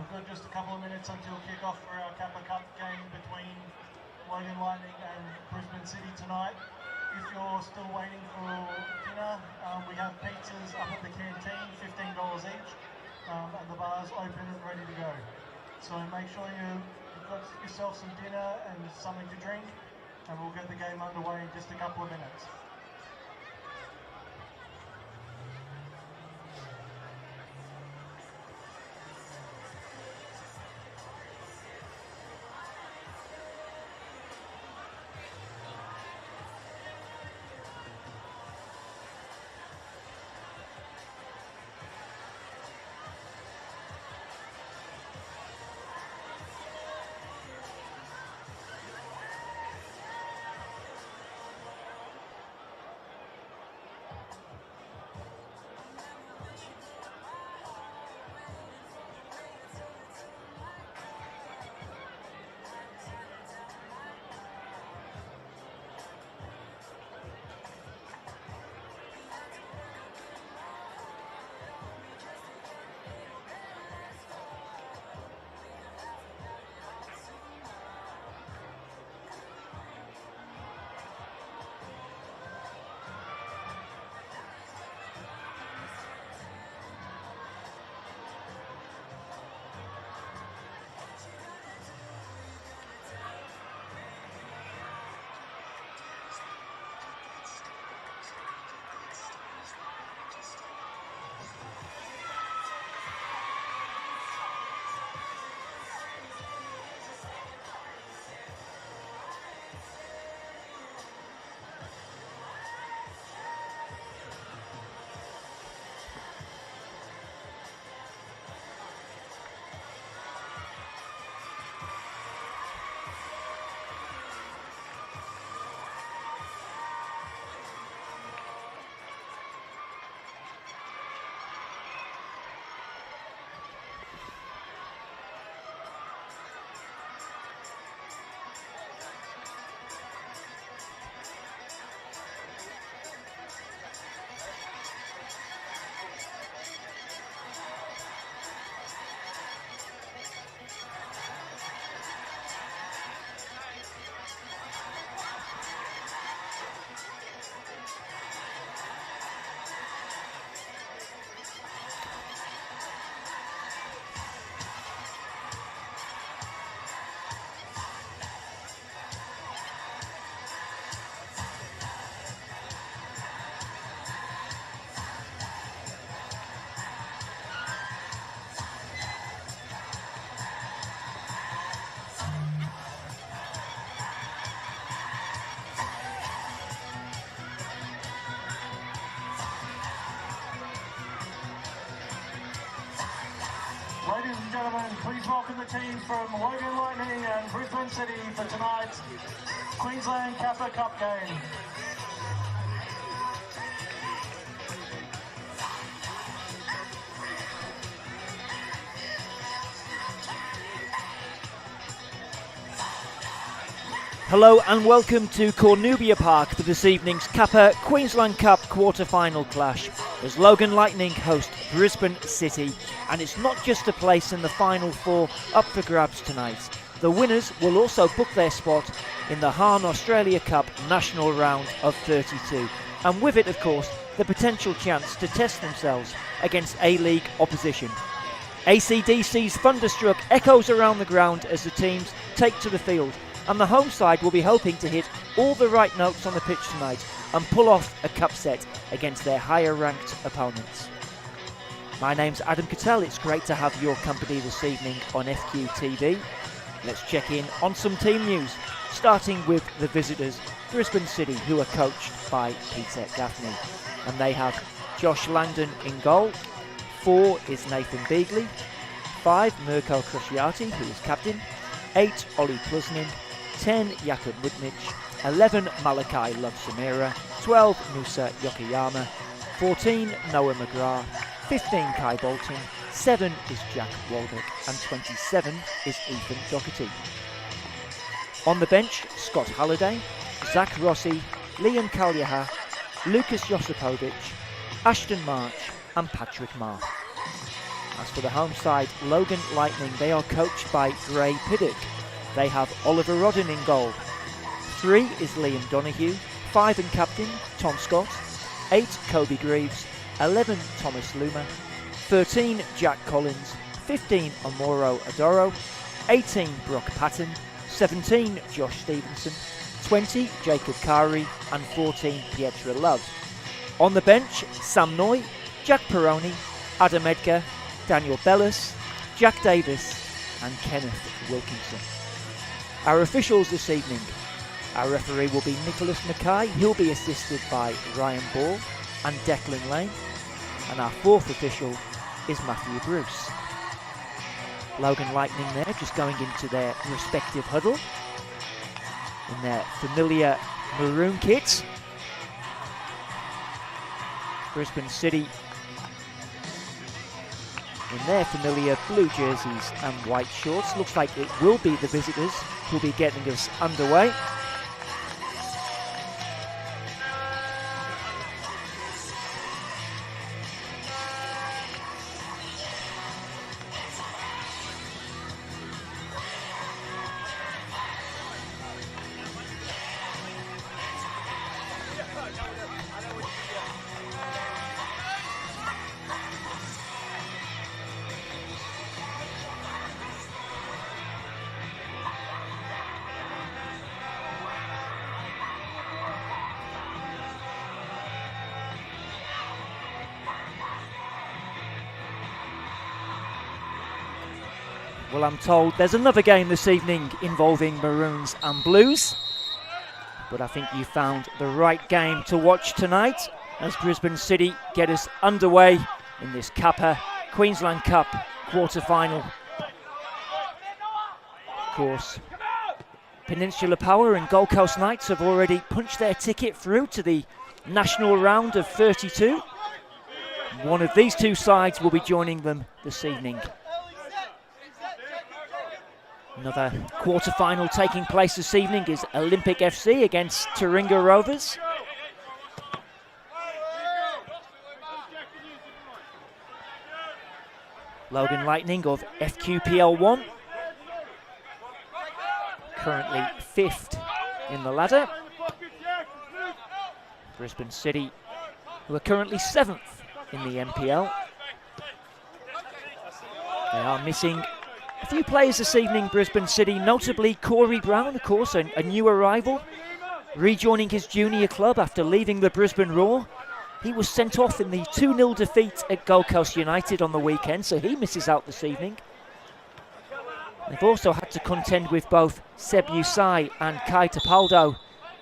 We've got just a couple of minutes until kick-off for our Kappa Cup game between Logan Lightning and Brisbane City tonight. If you're still waiting for dinner, we have pizzas up at the canteen, $15 each, and the bar's open and ready to go. So make sure you've got yourself some dinner and something to drink, and we'll get the game underway in just a couple of minutes. Ladies and gentlemen, please welcome the teams from Logan Lightning and Brisbane City for tonight's Queensland Kappa Cup game. Hello and welcome to Cornubia Park for this evening's Kappa Queensland Cup quarter-final clash as Logan Lightning host Brisbane City, and it's not just a place in the Final Four up for grabs tonight. The winners will also book their spot in the Hahn Australia Cup national round of 32, and with it of course the potential chance to test themselves against A-League opposition. AC/DC's thunderstruck echoes around the ground as the teams take to the field, and the home side will be hoping to hit all the right notes on the pitch tonight and pull off a cup set against their higher ranked opponents. My name's Adam Cattell. It's great to have your company this evening on FQTV. Let's check in on some team news, starting with the visitors, Brisbane City, who are coached by Peter Gaffney. And they have Josh Langdon in goal, 4 is Nathan Beagley, 5 Mirko Crociati, who is captain, 8 Ollie Plusnin, 10 Jakub Widnich, 11 Malachi Love-Samira, 12 Musa Yokoyama, 14 Noah McGrath, 15 Kai Bolton, 7 is Jack Waldeck, and 27 is Ethan Doherty. On the bench, Scott Halliday, Zach Rossi, Liam Kalyaha, Lucas Josipovic, Ashton March and Patrick Marr. As for the home side, Logan Lightning, they are coached by Gray Piddock. They have Oliver Rodden in goal. 3 is Liam Donoghue, 5 and captain Tom Scott, 8 Kobe Greaves, 11 Thomas Luma, 13 Jack Collins, 15 Amoro Adoro, 18 Brock Patton, 17 Josh Stevenson, 20 Jacob Kari and 14 Pietra Love. On the bench, Sam Noy, Jack Peroni, Adam Edgar, Daniel Bellis, Jack Davis and Kenneth Wilkinson. Our officials this evening. Our referee will be Nicholas Mackay. He'll be assisted by Ryan Ball and Declan Lane. And our 4th official is Matthew Bruce. Logan Lightning there, just going into their respective huddle in their familiar maroon kits. Brisbane City in their familiar blue jerseys and white shorts. Looks like it will be the visitors who'll be getting us underway. Well, I'm told there's another game this evening involving Maroons and Blues. But I think you found the right game to watch tonight as Brisbane City get us underway in this Kappa Queensland Cup quarter-final. Of course, Peninsula Power and Gold Coast Knights have already punched their ticket through to the national round of 32. One of these two sides will be joining them this evening. Another quarter-final taking place this evening is Olympic FC against Taringa Rovers. Logan Lightning of FQPL 1, currently 5th in the ladder. Brisbane City, who are currently 7th in the NPL. They are missing a few players this evening, Brisbane City, notably Corey Brown, of course, a new arrival, rejoining his junior club after leaving the Brisbane Roar. He was sent off in the 2-0 defeat at Gold Coast United on the weekend, so he misses out this evening. They've also had to contend with both Seb Usai and Kai Tapaldo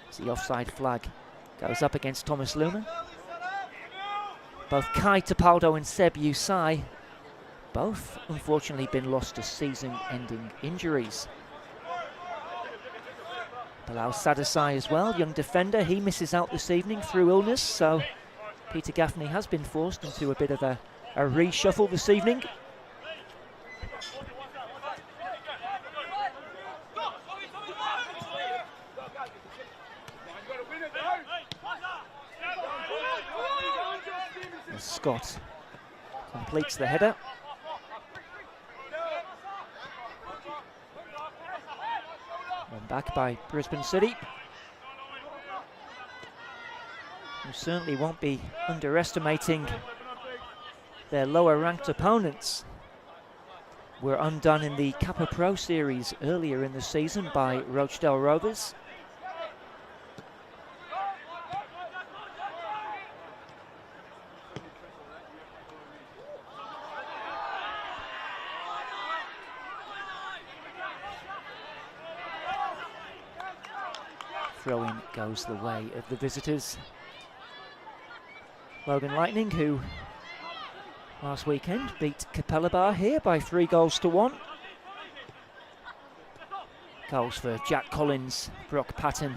as the offside flag goes up against Thomas Luma. Both Kai Tapaldo and Seb Usai, both unfortunately been lost to season-ending injuries. Bilal Sadasai as well, young defender, he misses out this evening through illness, so Peter Gaffney has been forced into a bit of a reshuffle this evening. As Scott completes the header. Won back by Brisbane City, who certainly won't be underestimating their lower ranked opponents. Were undone in the Kappa Pro Series earlier in the season by Rochdale Rovers. Throw-in goes the way of the visitors. Logan Lightning, who last weekend beat Capella here by 3-1. Goals for Jack Collins, Brock Patton,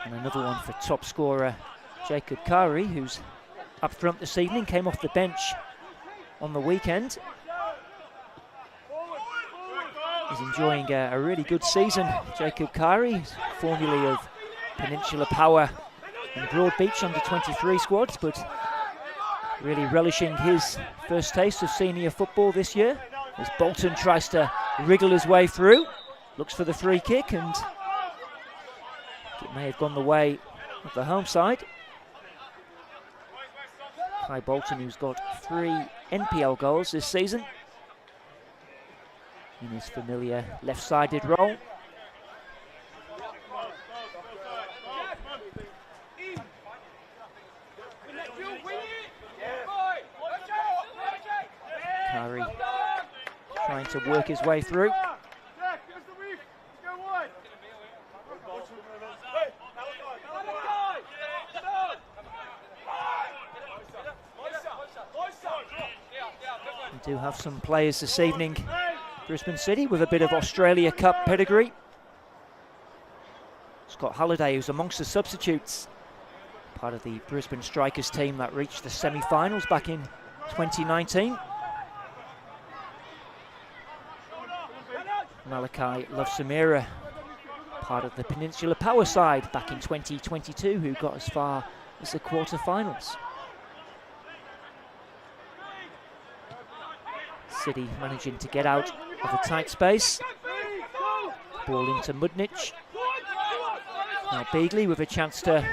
and another one for top scorer Jacob Kari, who's up front this evening, came off the bench on the weekend. He's enjoying a really good season, Jacob Kari, formerly of Peninsula Power and Broadbeach under 23 squads, but really relishing his first taste of senior football this year, as Bolton tries to wriggle his way through, looks for the free kick, and it may have gone the way of the home side. Kai Bolton, who's got 3 NPL goals this season in his familiar left-sided role. Kari trying to work his way through. We do have some players this evening, Brisbane City, with a bit of Australia Cup pedigree. Scott Halliday, who's amongst the substitutes, part of the Brisbane Strikers team that reached the semi-finals back in 2019. Malachi Lovesamira, part of the Peninsula Power side back in 2022, who got as far as the quarter-finals. City managing to get out of a tight space. Ball into Mudnich. Now Beagley with a chance to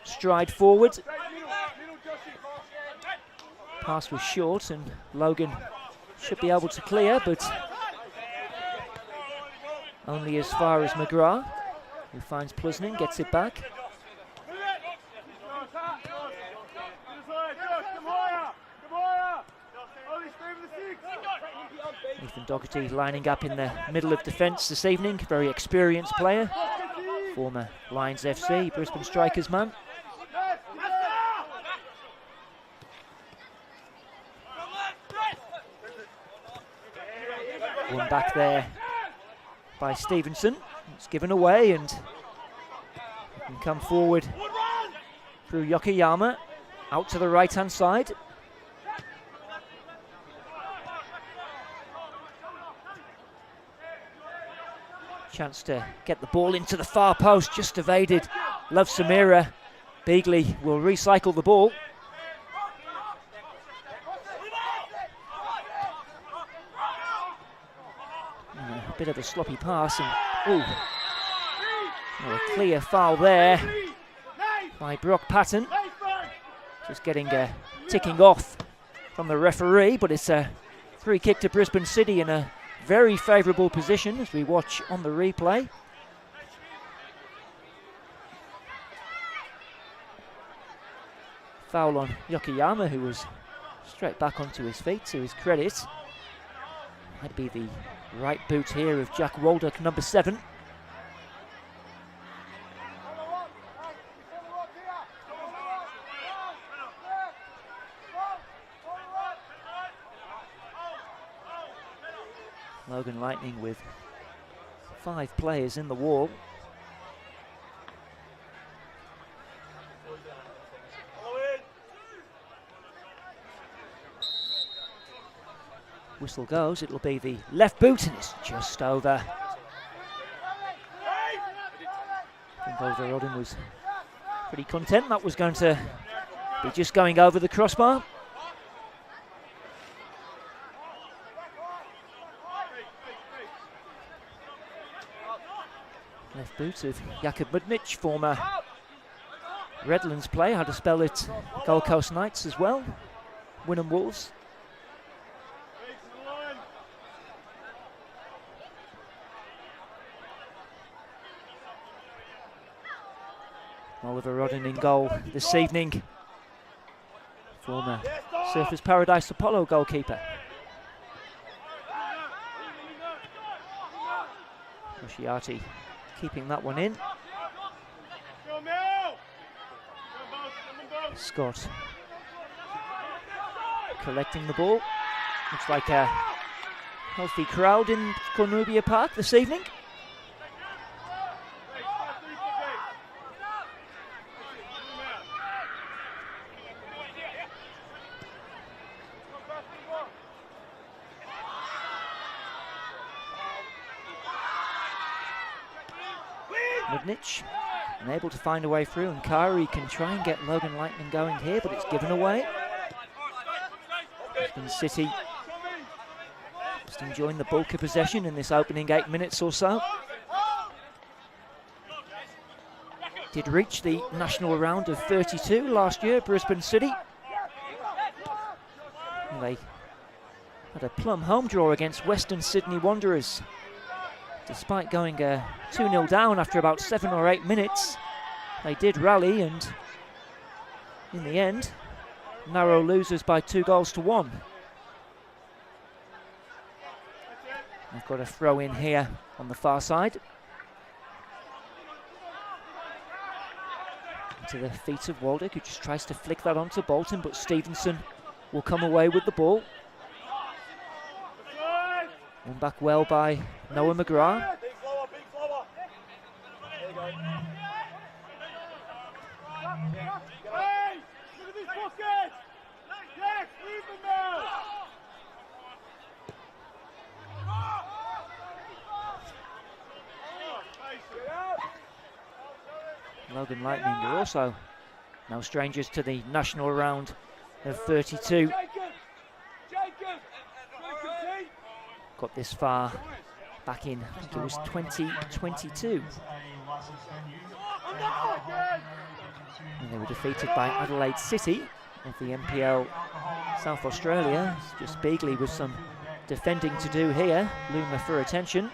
stride forward. Pass was short and Logan should be able to clear, but only as far as McGrath, who finds Plusnin, gets it back. Ethan Doherty lining up in the middle of defence this evening, very experienced player, former Lions FC, Brisbane Strikers man. One back there by Stevenson. It's given away and can come forward through Yokoyama out to the right hand side. Chance to get the ball into the far post, just evaded Lovesamira. Beagley will recycle the ball. A bit of a sloppy pass and a clear foul there by Brock Patton. Just getting a ticking off from the referee, but it's a free kick to Brisbane City in a very favourable position as we watch on the replay. Foul on Yokoyama, who was straight back onto his feet, to his credit. Might be the right boot here of Jack Waldock, number 7. Logan Lightning with 5 players in the wall. Whistle goes, it'll be the left boot and it's just over. I think Overrodden was pretty content that was going to be just going over the crossbar. Left boot of Jakub Mudnich, former Redlands player, had a spell at Gold Coast Knights as well, Wynnum Wolves. Oliver Rodden in goal this evening, former Surfers Paradise Apollo goalkeeper. Rosciati keeping that one in. Scott collecting the ball. Looks like a healthy crowd in Cornubia Park this evening. Mudnich unable to find a way through, and Kari can try and get Logan Lightning going here, but it's given away. Brisbane City just enjoying the bulk of possession in this opening 8 minutes or so. Did reach the national round of 32 last year, Brisbane City. And they had a plum home draw against Western Sydney Wanderers. Despite going 2-0 down after about 7 or 8 minutes, they did rally, and in the end, narrow losers by 2-1. They've got a throw in here on the far side. To the feet of Waldeck, who just tries to flick that onto Bolton, but Stevenson will come away with the ball. Won back well by Noah McGrath. Logan Lightning are also no strangers to the national round of 32. Got this far back in, I think it was 2022. And they were defeated by Adelaide City of the NPL South Australia. It's just Beagley with some defending to do here. Luma for attention.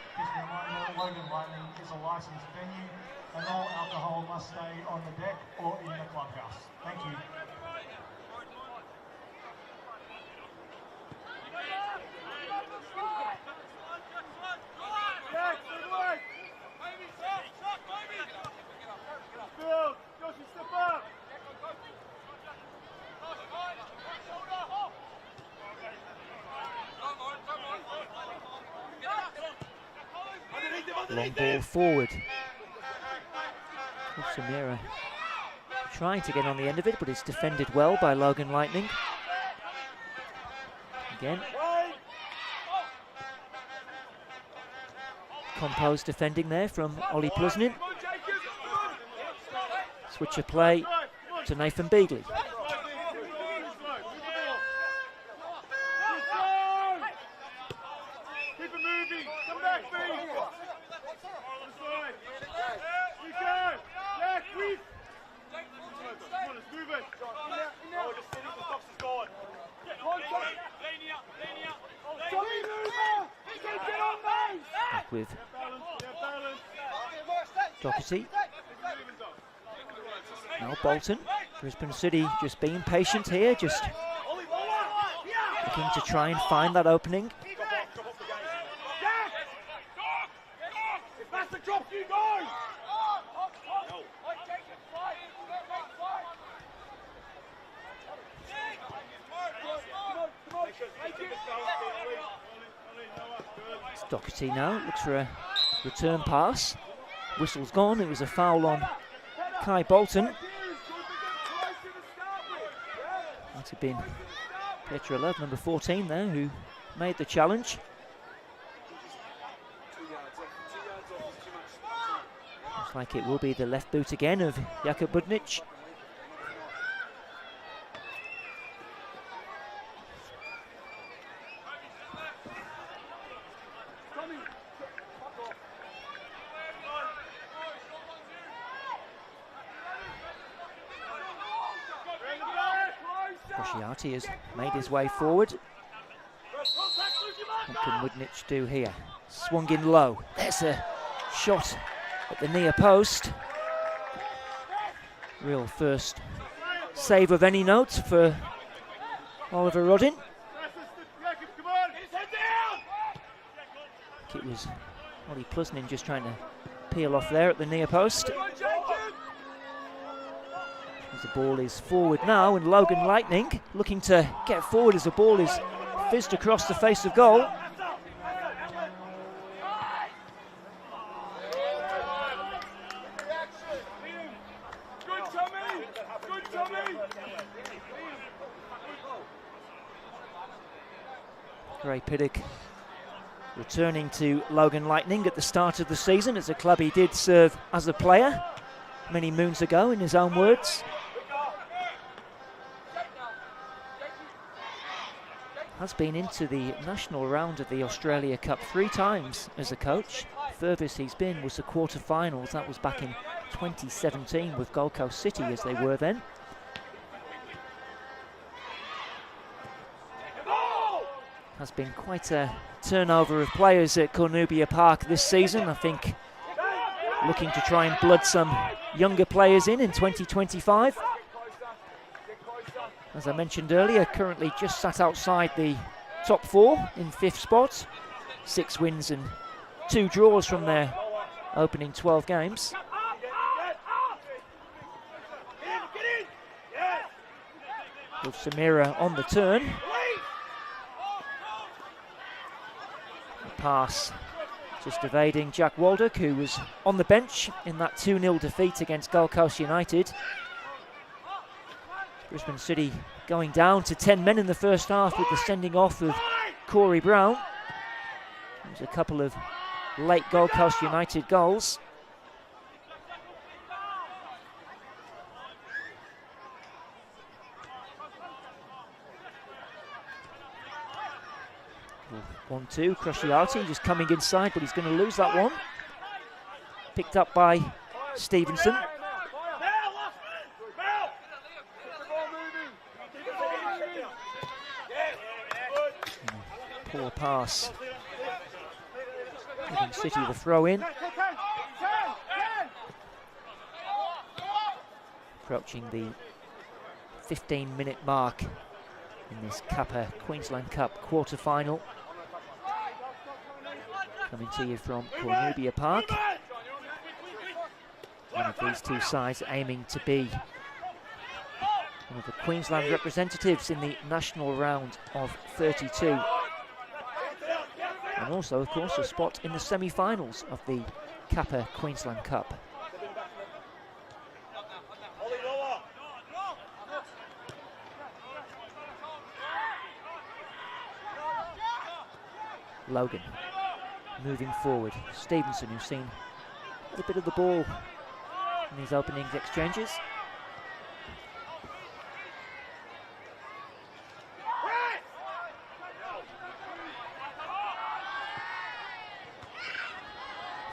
Logan Lightning is a licensed venue, and all alcohol must stay on the deck or in the clubhouse. Thank you. Long ball forward. Samira trying to get on the end of it, but it's defended well by Logan Lightning. Again. Composed defending there from Ollie Plusnin. Switch of play to Nathan Beagley. Back with Doherty. Now Bolton. Brisbane City just being patient here, just looking to try and find that opening. Doherty now looks for a return pass. Whistle's gone. It was a foul on Kai Bolton. Might have been Petrolov, number 14 there, who made the challenge. Looks like it will be the left boot again of Jakub Budnic. He has made his way forward. What can Budnic do here? Swung in low. There's a shot at the near post. Real first save of any note for Oliver Rodin. It was Ollie Plusnin just trying to peel off there at the near post. The ball is forward now, and Logan Lightning looking to get forward as the ball is fizzed across the face of goal. Gray Piddock returning to Logan Lightning at the start of the season. As a club he did serve as a player many moons ago, in his own words. has been into the national round of the Australia Cup 3 times as a coach. Furthest he's been was the quarter-finals. That was back in 2017 with Gold Coast City, as they were then. Has been quite a turnover of players at Cornubia Park this season. I think looking to try and blood some younger players in 2025. As I mentioned earlier, currently just sat outside the top 4 in 5th spot. 6 wins and 2 draws from their opening 12 games. With Samira on the turn. The pass just evading Jack Waldock, who was on the bench in that 2-0 defeat against Gold Coast United. Brisbane City going down to 10 men in the first half with the sending off of Corey Brown. There's a couple of late Gold Coast United goals. Well, 1-2, Crusciati just coming inside, but he's going to lose that one. Picked up by Stevenson. Poor pass. Giving City the throw in. Approaching the 15-minute mark in this Kappa Queensland Cup quarter-final. Coming to you from Cornubia Park. One of these two sides aiming to be one of the Queensland representatives in the national round of 32. And also, of course, a spot in the semi-finals of the Kappa Queensland Cup. Logan moving forward. Stevenson, who's seen a bit of the ball in these opening exchanges.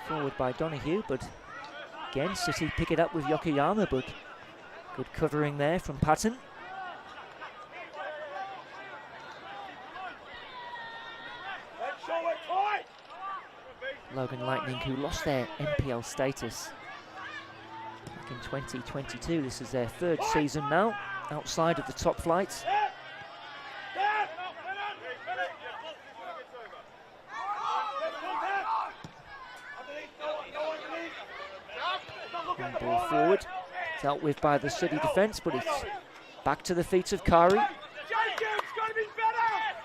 Forward by Donoghue, but again City pick it up with Yokoyama, but good covering there from Patton. Logan Lightning, who lost their NPL status back in 2022. This is their 3rd season now outside of the top flight. One ball forward, dealt with by the City defence, but it's back to the feet of Kari.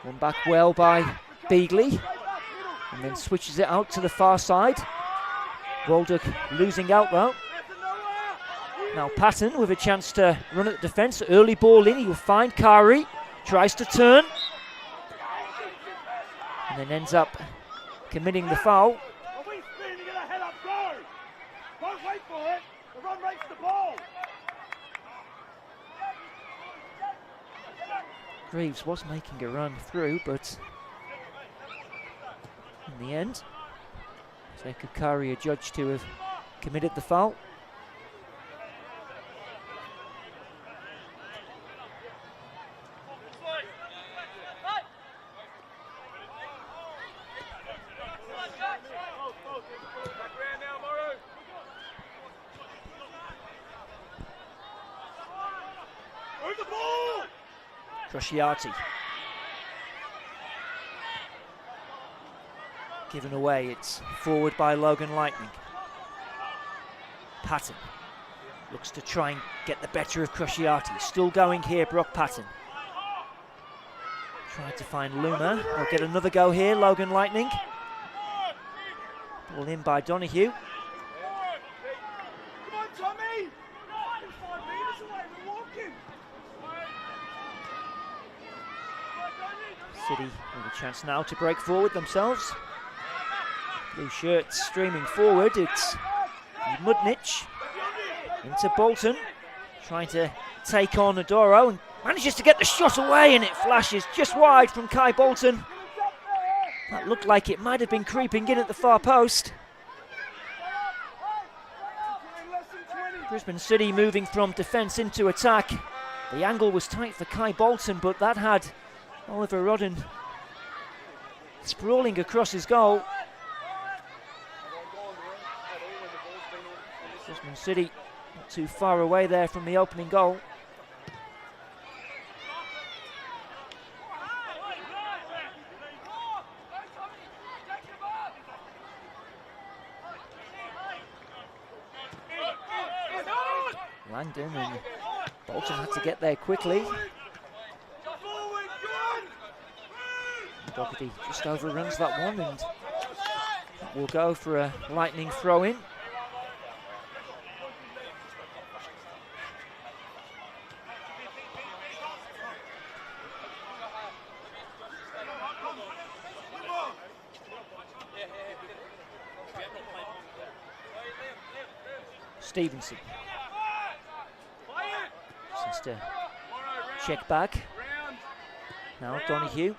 One back well by Beagley, and then switches it out to the far side. Waldock losing out though. Now Patton with a chance to run at the defence. Early ball in, he will find Kari, tries to turn, and then ends up committing the foul. Greaves was making a run through, but in the end, Jacob Kari adjudged to have committed the foul. Crusciati. Given away, it's forward by Logan Lightning. Patton looks to try and get the better of Crusciati. Still going here, Brock Patton. Tried to find Luma. They'll get another go here, Logan Lightning. Ball in by Donoghue. City with a chance now to break forward themselves. Blue shirts streaming forward. It's Mudnich into Bolton, trying to take on Adoro, and Manages to get the shot away, and it flashes just wide from Kai Bolton. That looked like it might have been creeping in at the far post. Brisbane City moving from defence into attack. The angle was tight for Kai Bolton, but that had Oliver Rodden sprawling across his goal. Brisbane City not too far away there from the opening goal. Langdon, and Bolton had to get there quickly. Doherty just overruns that one, and will go for a lightning throw-in. Stevenson. Just to check back. Now Donahue.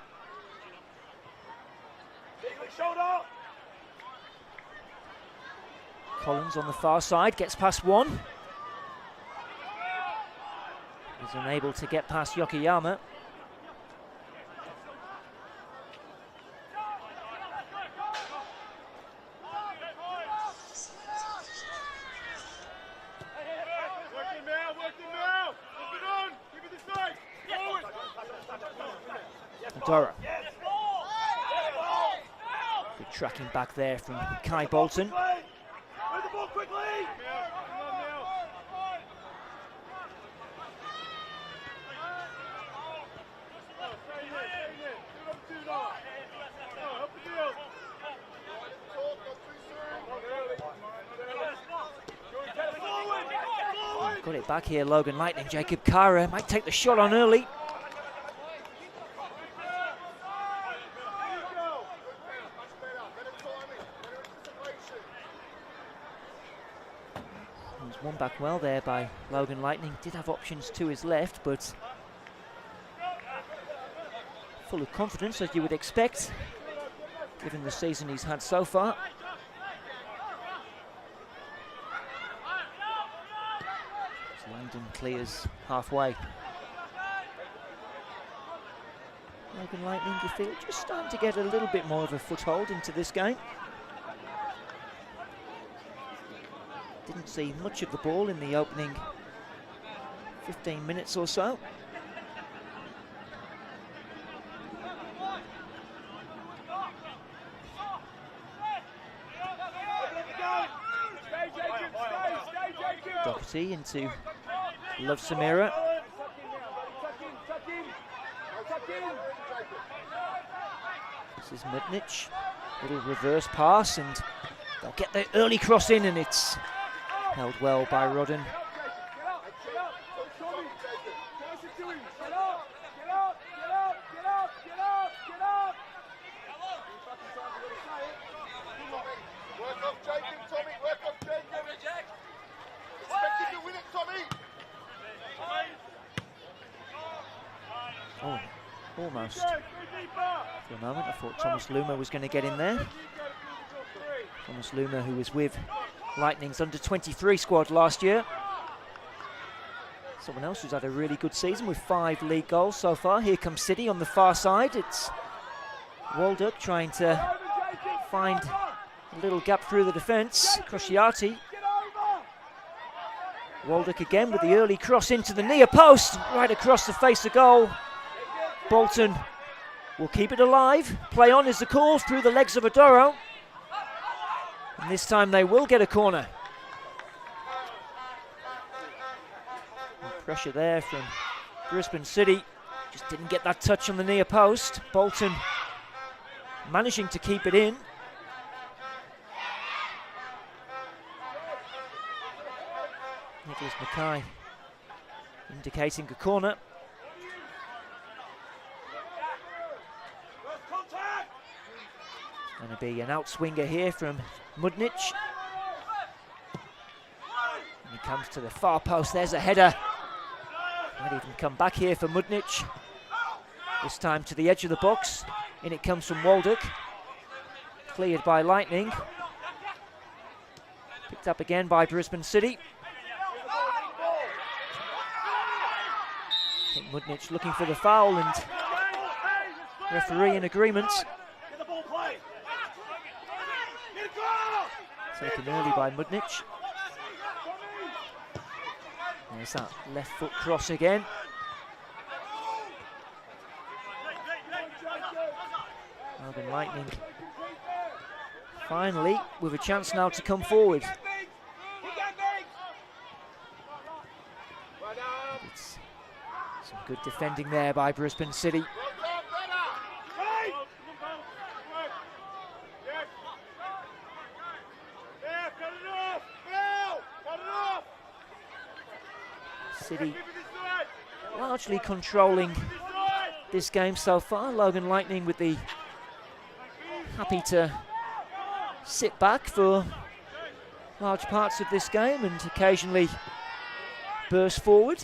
Collins on the far side, gets past one. He's unable to get past Yokoyama. Dora. Good tracking back there from Kai Bolton. Got it back here, Logan Lightning. Jacob Kara might take the shot on early. One back well there by Logan Lightning. Did have options to his left, but full of confidence, as you would expect, given the season he's had so far. So Langdon clears halfway. Logan Lightning, you feel, just starting to get a little bit more of a foothold into this game. Didn't see much of the ball in the opening 15 minutes or so. Doherty into Love Samira. This is Mudnich. Little reverse pass, and they'll get the early cross in, and it's held well by Rodden. Oh, almost. For a moment, I thought Thomas Luma was going to get in there. Thomas Luma, who was with Lightning's under-23 squad last year. Someone else who's had a really good season with 5 league goals so far. Here comes City on the far side. It's Walduck trying to find a little gap through the defence. Crociati. Walduck again with the early cross into the near post, right across the face of goal. Bolton will keep it alive. Play on is the call through the legs of Adoro. And this time they will get a corner. And pressure there from Brisbane City. Just didn't get that touch on the near post. Bolton managing to keep it in. Nicholas Mackay indicating a corner. Going to be an outswinger here from Mudnich. And he comes to the far post. There's a header. Ready Even come back here for Mudnic. This time to the edge of the box. In it comes from Waldeck. Cleared by Lightning. Picked up again by Brisbane City. I think Mudnic looking for the foul, and referee in agreement. Taken early by Mudnic. There's that left foot cross again. Logan Lightning finally with a chance now to come forward. It's some good defending there by Brisbane City. City largely controlling this game so far. Logan Lightning with the happy to sit back for large parts of this game and occasionally burst forward.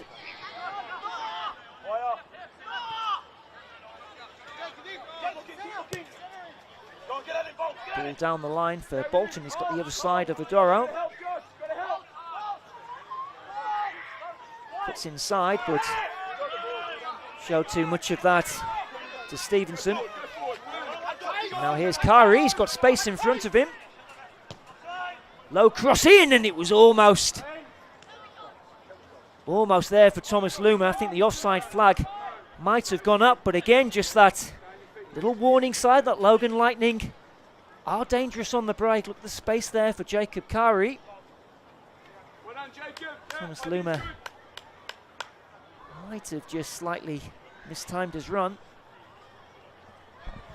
Ball down the line for Bolton. He's got the other side of Adoro. Puts inside, but showed too much of that to Stevenson. Now here's Kari, he's got space in front of him. Low cross in, and it was almost there for Thomas Luma. I think the offside flag might have gone up, but again, just that little warning side that Logan Lightning are dangerous on the break. Look at the space there for Jacob Kari. Thomas Luma might have just slightly mistimed his run.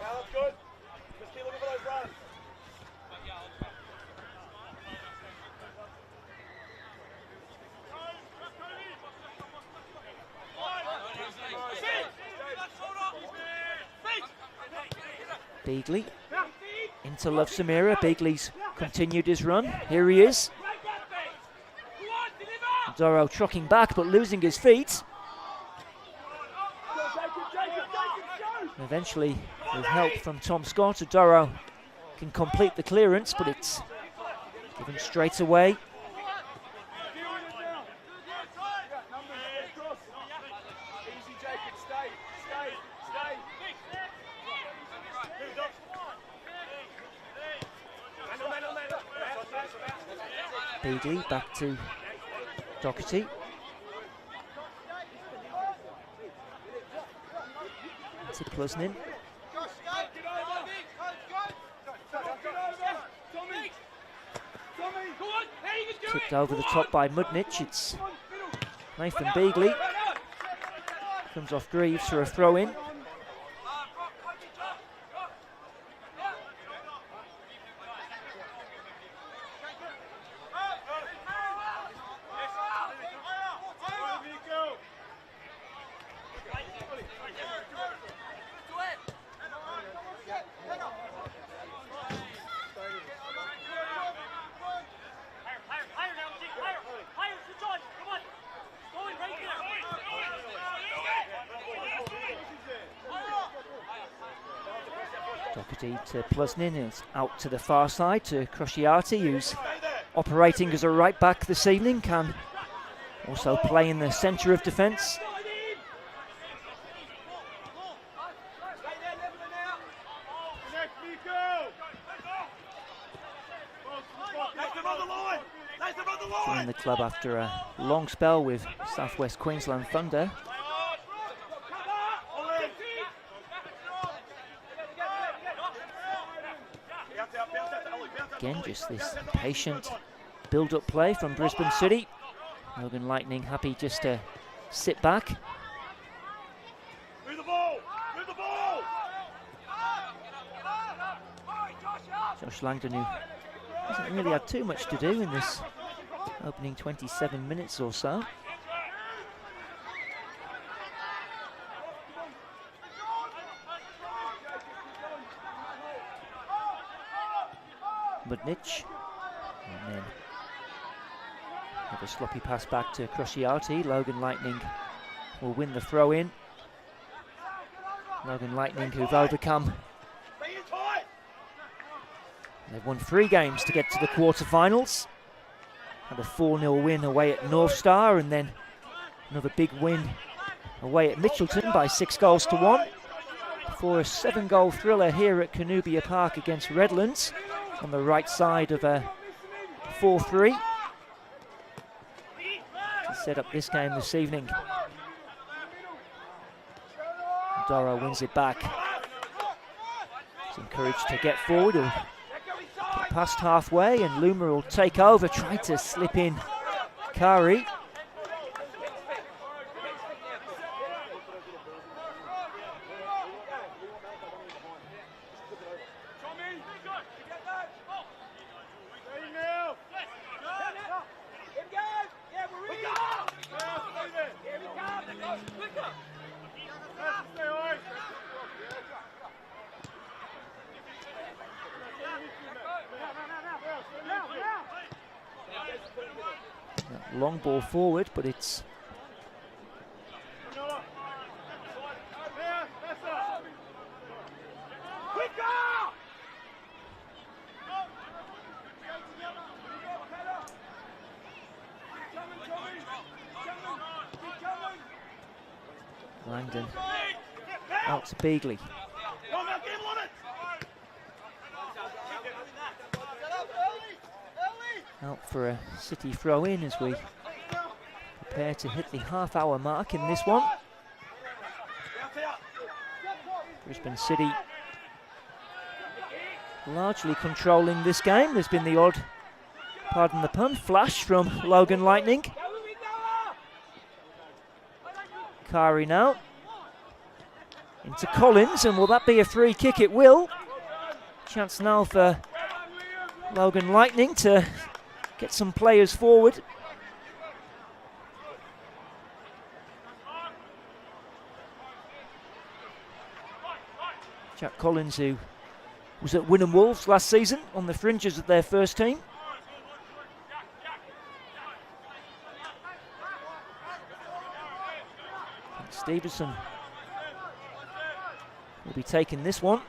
That's good. Just keep looking for those runs. Beagley into Love Samira. Beagley's continued his run. Here he is. Doro trocking back but losing his feet. Eventually, with help from Tom Scott, Adoro can complete the clearance, but it's given straight away. Beagley back to Doherty. To Plusnin. Kicked over the top by Mudnic. It's Nathan Beagley. Comes off Greaves for a throw in. Doherty to Plusnin, it's out to the far side to Crociati, who's operating as a right back this evening, can also play in the centre of defence. Joined the club after a long spell with South West Queensland Thunder. Again, just this patient build-up play from Brisbane City. Logan Lightning happy just to sit back. Move the ball! Move the ball! Josh Langdon, who hasn't really had too much to do in this opening 27 minutes or so. Mudnic, and then with a sloppy pass back to Crociati. Logan Lightning will win the throw-in. Logan Lightning, who've overcome. They've won 3 games to get to the quarterfinals. Had a 4-0 win away at North Star, and then another big win away at Mitchelton by 6-1, before a 7-goal thriller here at Cornubia Park against Redlands on the right side of a 4-3 to set up this game this evening. Doro wins it back. He's encouraged to get forward. He'll get past halfway, and Luma will take over, try to slip in Kari. Long ball forward, but it's Langdon out to Beagley. Out for a City throw-in as we prepare to hit the half-hour mark in this one. Brisbane City largely controlling this game. There's been the odd, pardon the pun, flash from Logan Lightning. Kari now into Collins, and will that be a free kick? It will. Chance now for Logan Lightning to get some players forward. Jack Collins, who was at Wynnum Wolves last season on the fringes of their first team. And Stevenson will be taking this one.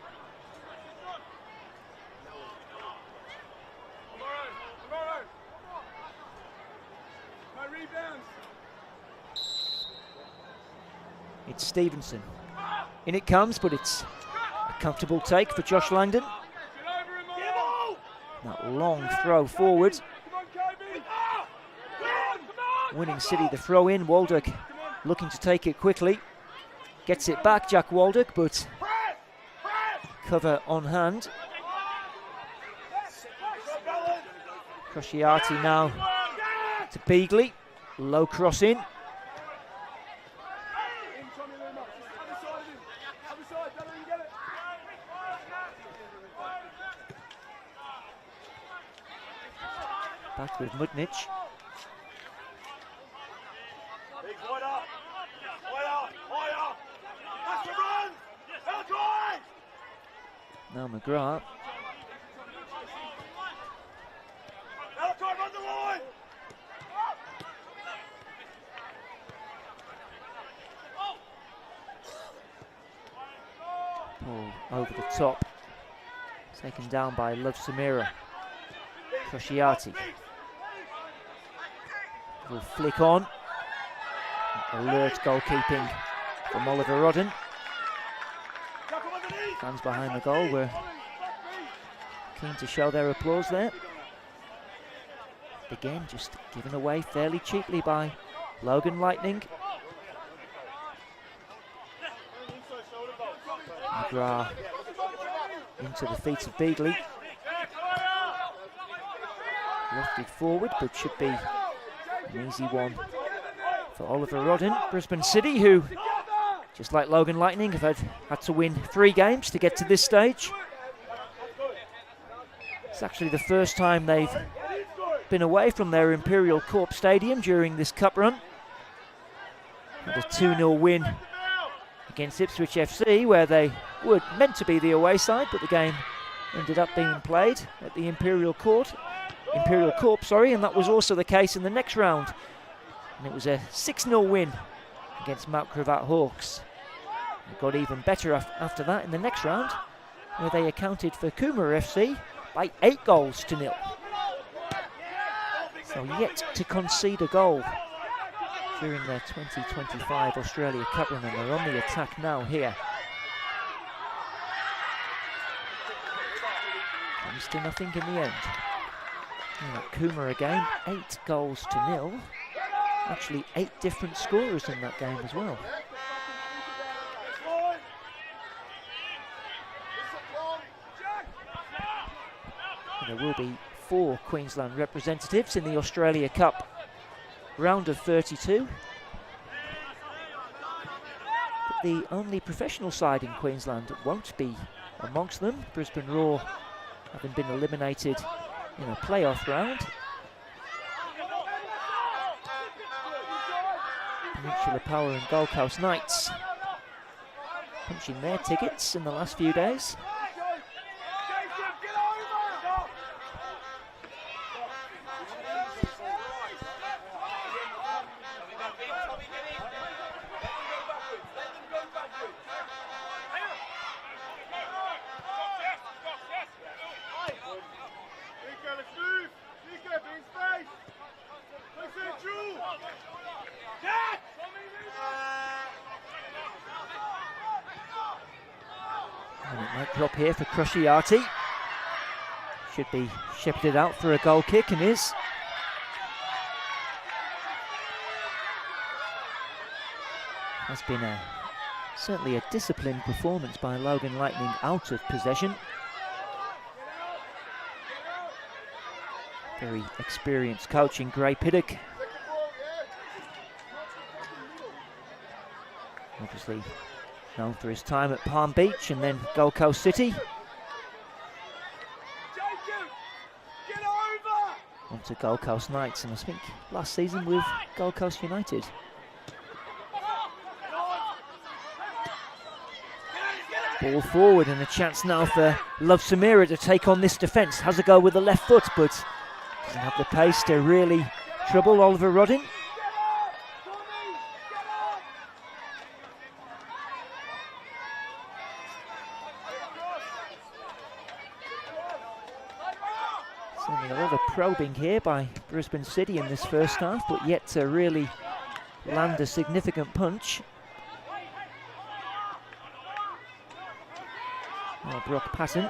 It's Stevenson. In it comes, but it's a comfortable take for Josh Langdon. That long throw forward. Winning City the throw in. Waldock looking to take it quickly. Gets it back, Jack Waldock, but cover on hand. Crociati now to Beagley. Low cross in. Back with Mudnich. Now McGrath. Ball over the top. Taken down by Love Samira. Crociati. Will flick on. Alert goalkeeping from Oliver Rodden. Fans behind the goal were keen to show their applause there. Again, just given away fairly cheaply by Logan Lightning. McGrath into the feet of Beagley. Lofted forward, but should be an easy one for Oliver Rodden. Brisbane City, who, just like Logan Lightning, have had to win 3 games to get to this stage. It's actually the first time they've been away from their Imperial Corp Stadium during this cup run. Had a 2-0 win against Ipswich FC, where they were meant to be the away side, but the game ended up being played at the Imperial Corp, and that was also the case in the next round. And it was a 6-0 win against Mount Cravat Hawks. They got even better after that in the next round, where they accounted for Coomera FC by 8 goals to 0. So yet to concede a goal during their 2025 Australia Cup run, and they're on the attack now here. Comes to nothing in the end. Coomera game, 8 goals to 0. Actually 8 different scorers in that game as well. And there will be 4 Queensland representatives in the Australia Cup round of 32. But the only professional side in Queensland that won't be amongst them, Brisbane Roar, having been eliminated in a playoff round. Peninsula Power and Gold Coast Knights punching their tickets in the last few days. And it might drop here for Crusciati. Should be shepherded out for a goal kick, and is. Has been certainly a disciplined performance by Logan Lightning out of possession. Very experienced coach in Gray Piddock. Obviously known for his time at Palm Beach and then Gold Coast City. On to Gold Coast Knights, and I think last season with Gold Coast United. Ball forward, and a chance now for Love Samira to take on this defence. Has a go with the left foot, but doesn't have the pace to really trouble Oliver Rodin. Certainly a lot of probing here by Brisbane City in this first half, but yet to really land a significant punch. Now Brock Patton,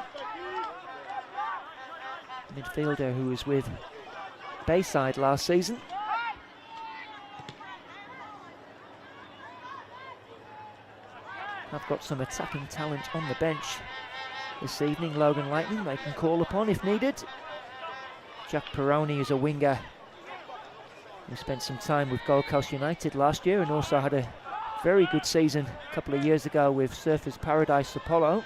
midfielder who was with Bayside last season. I've got some attacking talent on the bench this evening. Logan Lightning they can call upon if needed. Jack Peroni is a winger who spent some time with Gold Coast United last year and also had a very good season a couple of years ago with Surfers Paradise Apollo.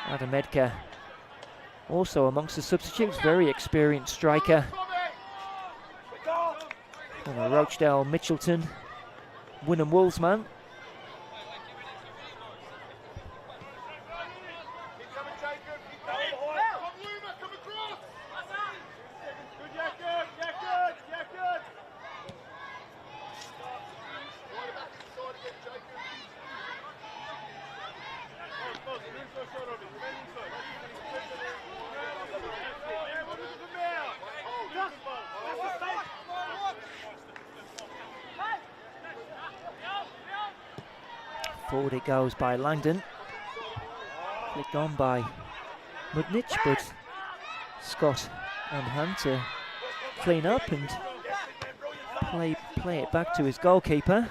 Adam Edker also amongst the substitutes, very experienced striker. Former Rochdale Mitchelton, Wynnum Wolves man. Forward it goes by Langdon. Flicked on by Mudnich, but Scott on hand to clean up and play it back to his goalkeeper.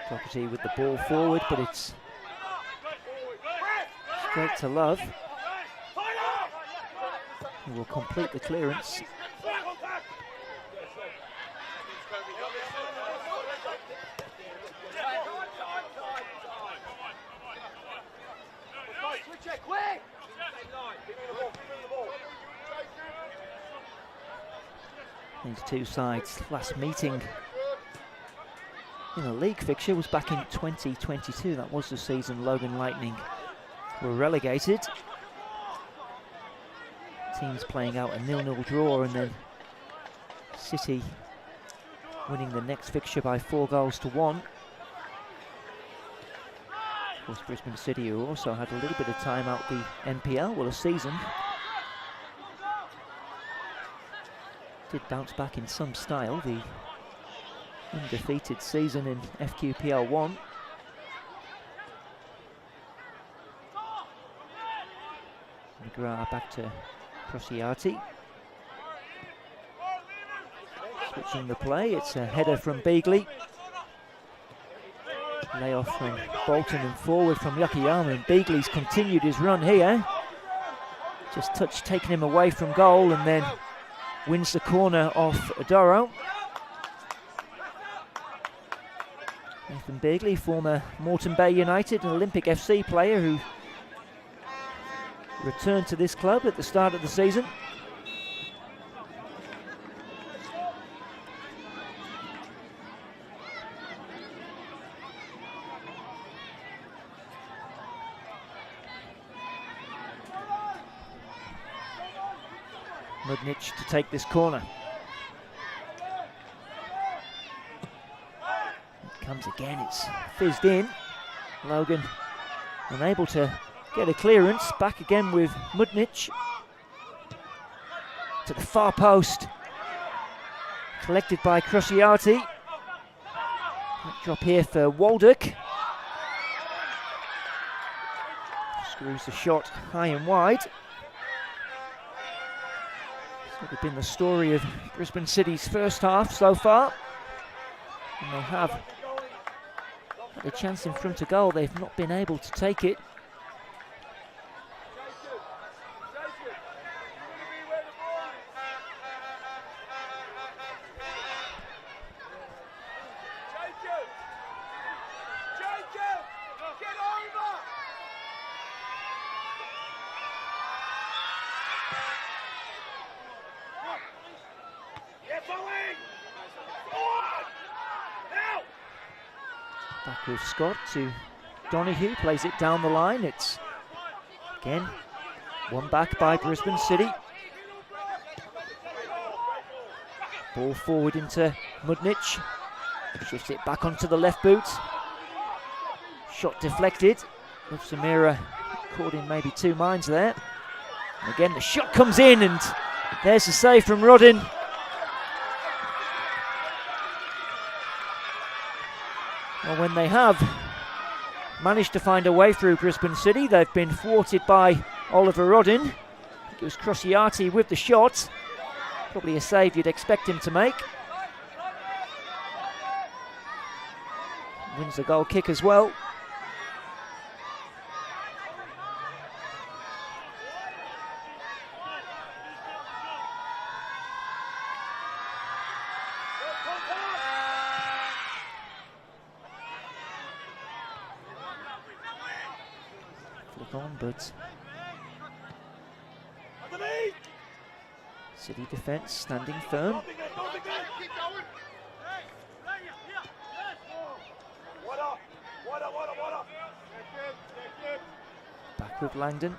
Property with the ball forward, but it's straight to Love, who will complete the clearance. These two sides last meeting in a league fixture was back in 2022. That was the season Logan Lightning were relegated. Teams playing out a 0-0 draw, and then City winning the next fixture by 4-1. Of course, Brisbane City, who also had a little bit of time out the NPL, well, a season, did bounce back in some style. The undefeated season in FQPL 1. McGrath back to Crociati. Switching the play, it's a header from Beagley. Layoff from Bolton and forward from Yakiyama, and Beagley's continued his run here. Just touch taking him away from goal, and then wins the corner off Adoro. Nathan Beagley, former Moreton Bay United and Olympic FC player who returned to this club at the start of the season. Mudnich to take this corner. It comes again, it's fizzed in. Logan unable to get a clearance. Back again with Mudnich. To the far post. Collected by Crociati. Drop here for Waldeck. Screws the shot high and wide. Sort of been the story of Brisbane City's first half so far. And they have had a chance in front of goal. They've not been able to take it. Back with Scott to Donahue, plays it down the line. It's again one back by Brisbane City. Ball forward into Mudnich. Shifts it back onto the left boot. Shot deflected. Samira caught in maybe two minds there. And again the shot comes in, and there's a save from Rodin. Well, when they have managed to find a way through Brisbane City, they've been thwarted by Oliver Rodin. It was Crociati with the shot. Probably a save you'd expect him to make. Wins the goal kick as well. But City defence standing firm. Back with Langdon.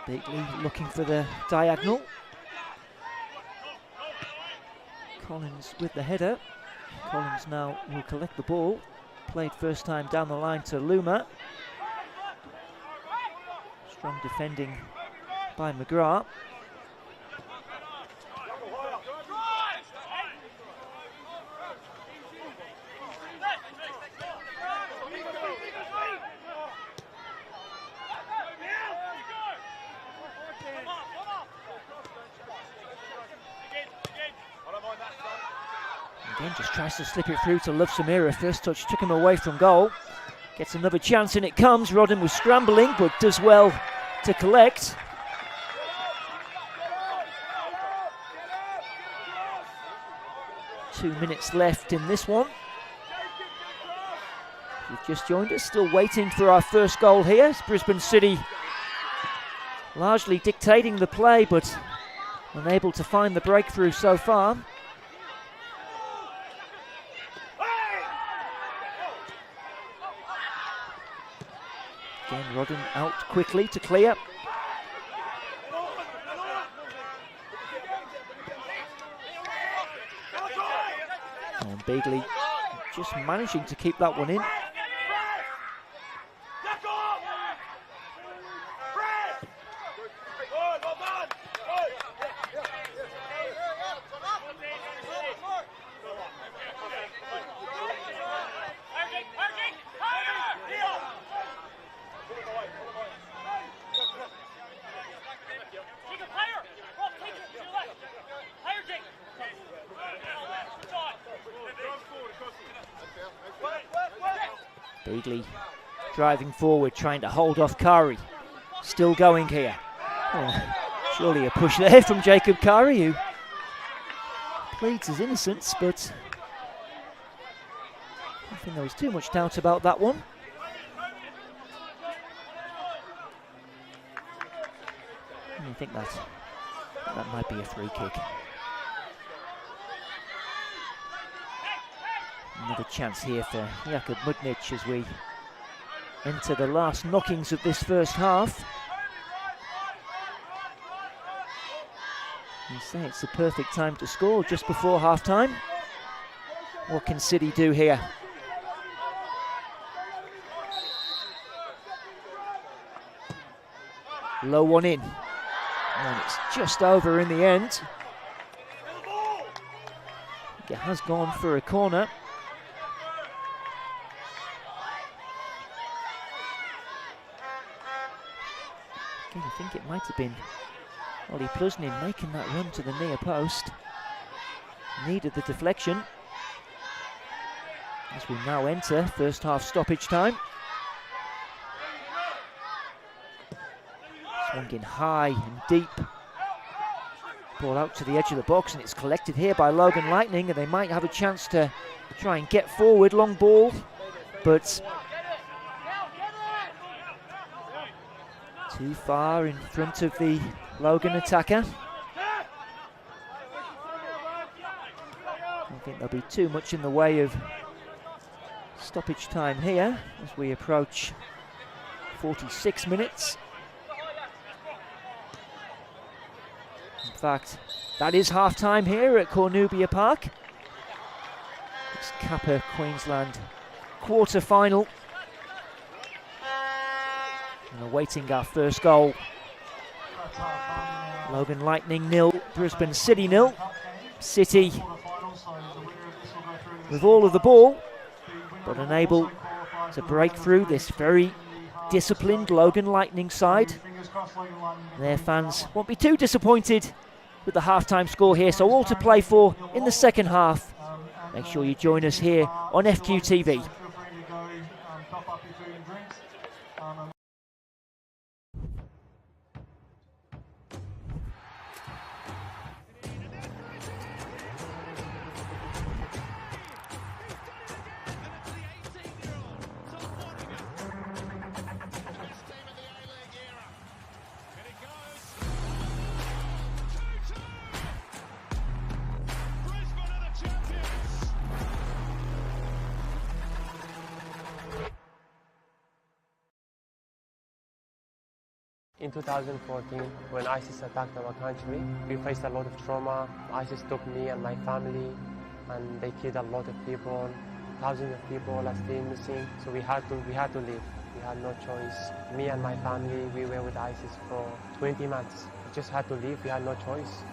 Beagley looking for the diagonal. Collins with the header. Collins now will collect the ball. Played first time down the line to Luma. Strong defending by McGrath. Again, just tries to slip it through to Love Samira. First touch took him away from goal. Gets another chance, and it comes. Rodden was scrambling, but does well to collect. 2 minutes left in this one. If you've just joined us, still waiting for our first goal here. It's Brisbane City largely dictating the play, but unable to find the breakthrough so far. Again, Rodden out quickly to clear. And Beagley just managing to keep that one in. Beagley driving forward, trying to hold off Kari. Still going here. Oh, surely a push there from Jacob Kari, who pleads his innocence, but I don't think there was too much doubt about that one. I think that might be a free kick. Another chance here for Jakub Mudnic as we enter the last knockings of this first half. You say it's the perfect time to score just before half-time. What can City do here? Low one in. And it's just over in the end. It has gone for a corner. I think it might have been Ollie Plusnin making that run to the near post. Needed the deflection. As we now enter first half stoppage time. Swinging high and deep. Ball out to the edge of the box, and it's collected here by Logan Lightning, and they might have a chance to try and get forward. Long ball, but too far in front of the Logan attacker. I don't think there'll be too much in the way of stoppage time here as we approach 46 minutes. In fact, that is half-time here at Cornubia Park. It's Kappa Queensland quarter-final. And awaiting our first goal. Logan Lightning 0, Brisbane City 0. City with all of the ball, but unable to break through this very disciplined Logan Lightning side. Their fans won't be too disappointed with the half-time score here, so all to play for in the second half. Make sure you join us here on FQTV. In 2014, when ISIS attacked our country, we faced a lot of trauma. ISIS took me and my family, and they killed a lot of people. Thousands of people are still missing, so we had to leave. We had no choice. Me and my family, we were with ISIS for 20 months. We just had to leave, we had no choice.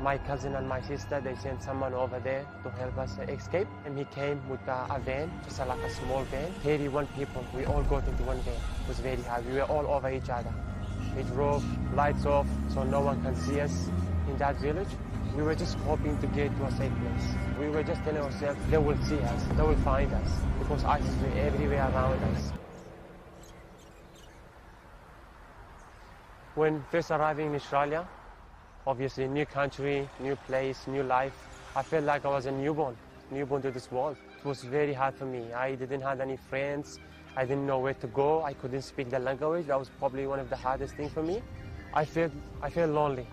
My cousin and my sister, they sent someone over there to help us escape, and he came with a van, just like a small van. 31 people, we all got into one van. It was very hard, we were all over each other. We drove lights off so no one can see us in that village. We were just hoping to get to a safe place. We were just telling ourselves they will see us, they will find us, because ISIS were everywhere around us. When first arriving in Australia, obviously new country, new place, new life, I felt like I was a newborn to this world. It was very hard for me. I didn't have any friends. I didn't know where to go. I couldn't speak the language. That was probably one of the hardest things for me. I felt lonely.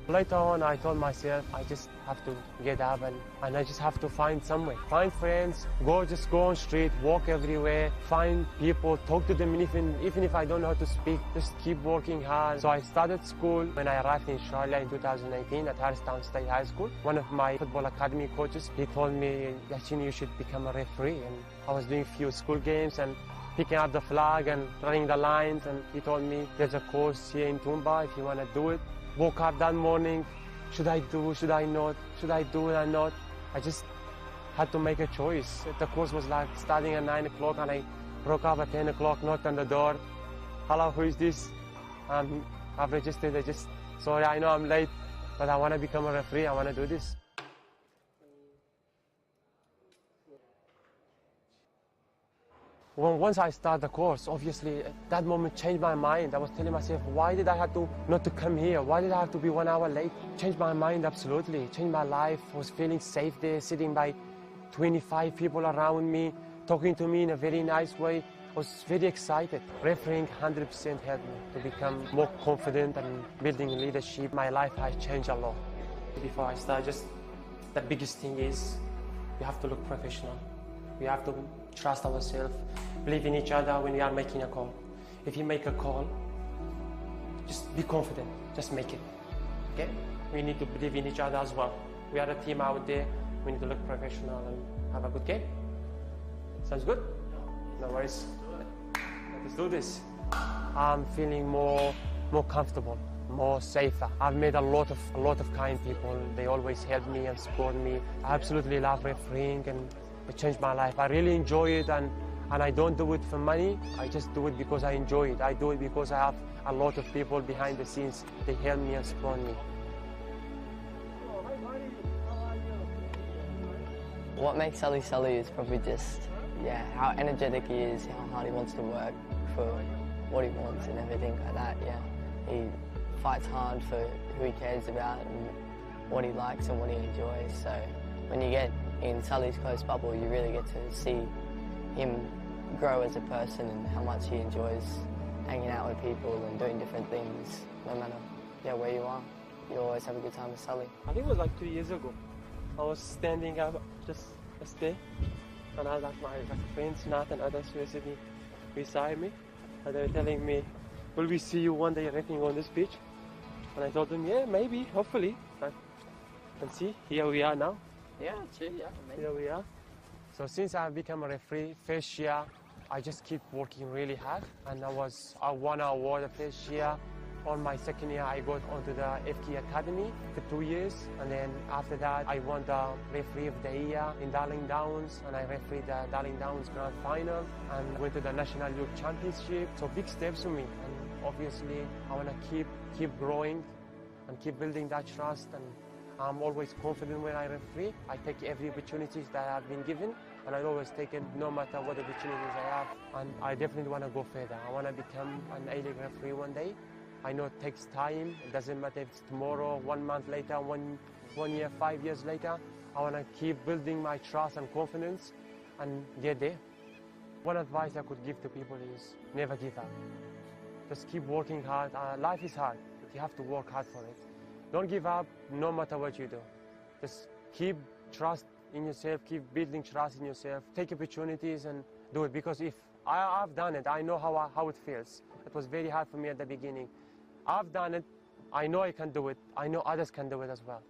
Later on, I told myself, I just have to get up and I just have to find somewhere. Find friends, just go on street, walk everywhere, find people, talk to them, even if I don't know how to speak, just keep working hard. So I started school. When I arrived in Australia in 2018 at Harristown State High School, one of my football academy coaches, he told me, Yachin, you should become a referee. And I was doing a few school games and picking up the flag and running the lines, and he told me, there's a course here in Toomba if you want to do it. Woke up that morning, should I do, should I not, should I do it or not? I just had to make a choice. The course was like starting at 9 o'clock and I broke up at 10 o'clock, knocked on the door. Hello, who is this? I've registered, sorry, I know I'm late, but I want to become a referee, I want to do this. Once I started the course, obviously, that moment changed my mind. I was telling myself, why did I have to not to come here? Why did I have to be 1 hour late? Changed my mind, absolutely. Changed my life. I was feeling safe there, sitting by 25 people around me, talking to me in a very nice way. I was very excited. Refereeing 100% helped me to become more confident and building leadership. My life has changed a lot. Before I start, the biggest thing is we have to look professional. We have to trust ourselves, believe in each other when we are making a call. If you make a call, just be confident, just make it, okay? We need to believe in each other as well. We are a team out there, we need to look professional and have a good game. Sounds good? No worries. Let's do this. I'm feeling more comfortable, more safer. I've met a lot of kind people. They always help me and support me. I absolutely love refereeing and it changed my life. I really enjoy it and I don't do it for money. I just do it because I enjoy it. I do it because I have a lot of people behind the scenes. They help me and support me. What makes Sully Sully is probably just, how energetic he is, how hard he wants to work for what he wants and everything like that, He fights hard for who he cares about and what he likes and what he enjoys. So when you get in Sully's close bubble, you really get to see him grow as a person and how much he enjoys hanging out with people and doing different things, no matter where you are. You always have a good time with Sully. I think it was like 2 years ago. I was standing up just there, and I was like my friends, Nat and others who were sitting beside me, and they were telling me, will we see you one day repping on this pitch? And I told them, yeah, maybe, hopefully. And see, here we are now. Yeah, true, maybe. Here we are. So since I've become a referee, first year, I just keep working really hard. And I won an award the first year. On my second year, I got onto the FK Academy for 2 years. And then after that, I won the referee of the year in Darling Downs. And I refereed the Darling Downs Grand Final and went to the National Youth Championship. So big steps for me. And obviously, I want to keep growing and keep building that trust. And I'm always confident when I referee. I take every opportunities that I've been given, and I always take it no matter what opportunities I have. And I definitely want to go further. I want to become an A-League referee one day. I know it takes time. It doesn't matter if it's tomorrow, 1 month later, 1 year, 5 years later. I want to keep building my trust and confidence and get there. One advice I could give to people is never give up. Just keep working hard. Life is hard, but you have to work hard for it. Don't give up no matter what you do. Just keep trust in yourself, keep building trust in yourself. Take opportunities and do it, because if I've done it, I know how it feels. It was very hard for me at the beginning. I've done it, I know I can do it, I know others can do it as well.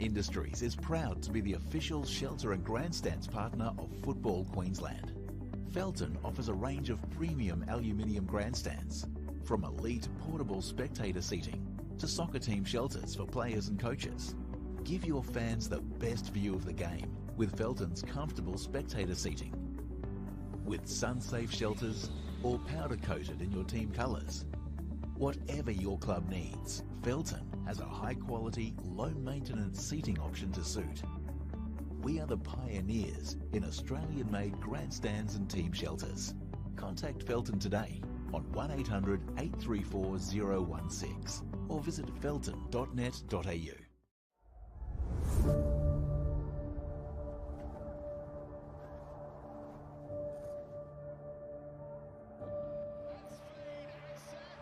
Industries is proud to be the official shelter and grandstands partner of Football Queensland. Felton offers a range of premium aluminium grandstands, from elite portable spectator seating to soccer team shelters for players and coaches. Give your fans the best view of the game with Felton's comfortable spectator seating. With sun-safe shelters or powder-coated in your team colours. Whatever your club needs, Felton has a high-quality, low-maintenance seating option to suit. We are the pioneers in Australian-made grandstands and team shelters. Contact Felton today on 1800 834 016 or visit felton.net.au.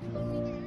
One,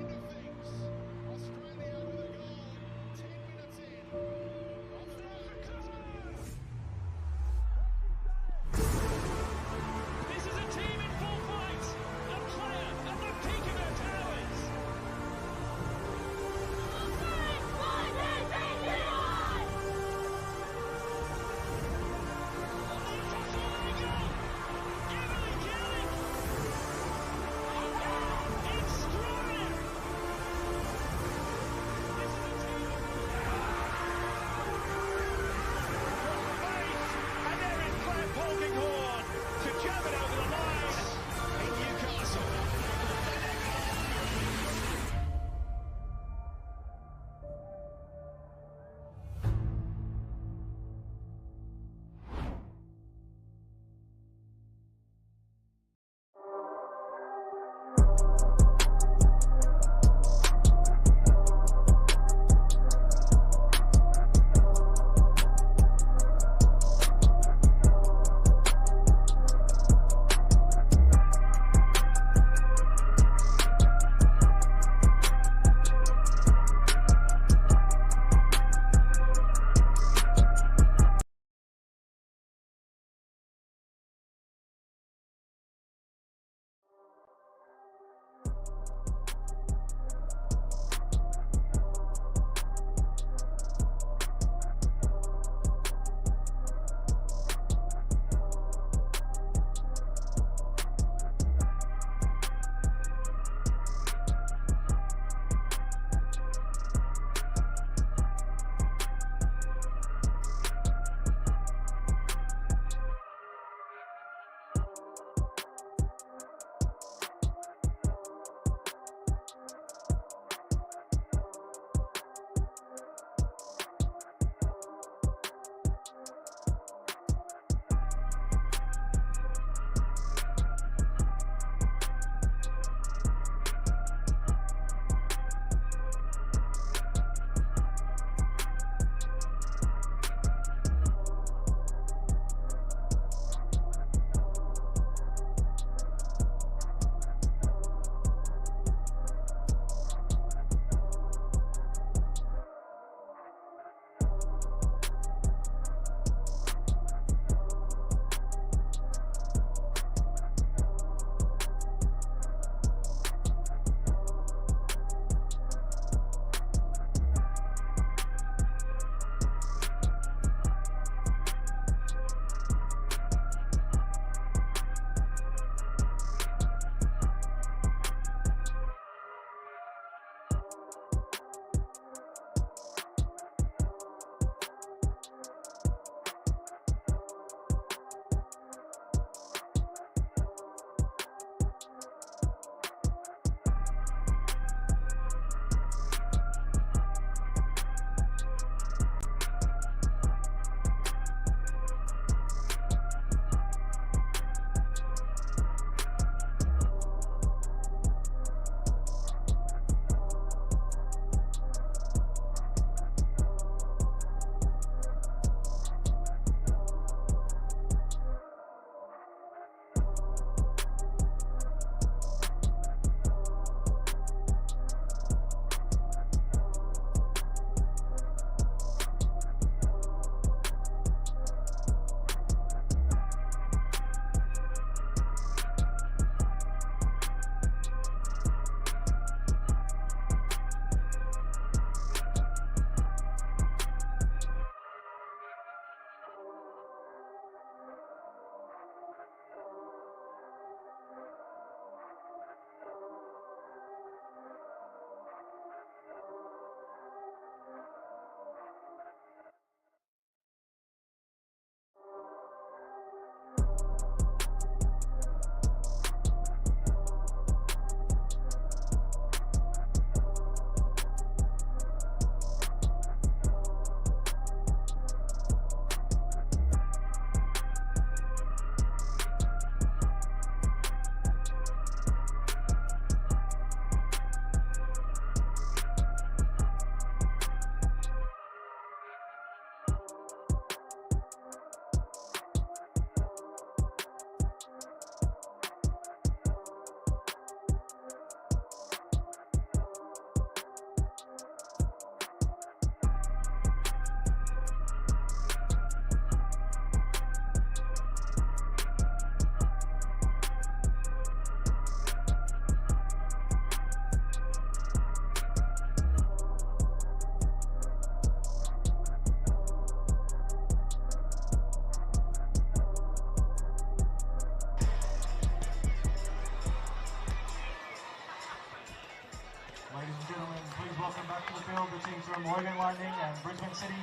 games from Logan Lightning and Brisbane City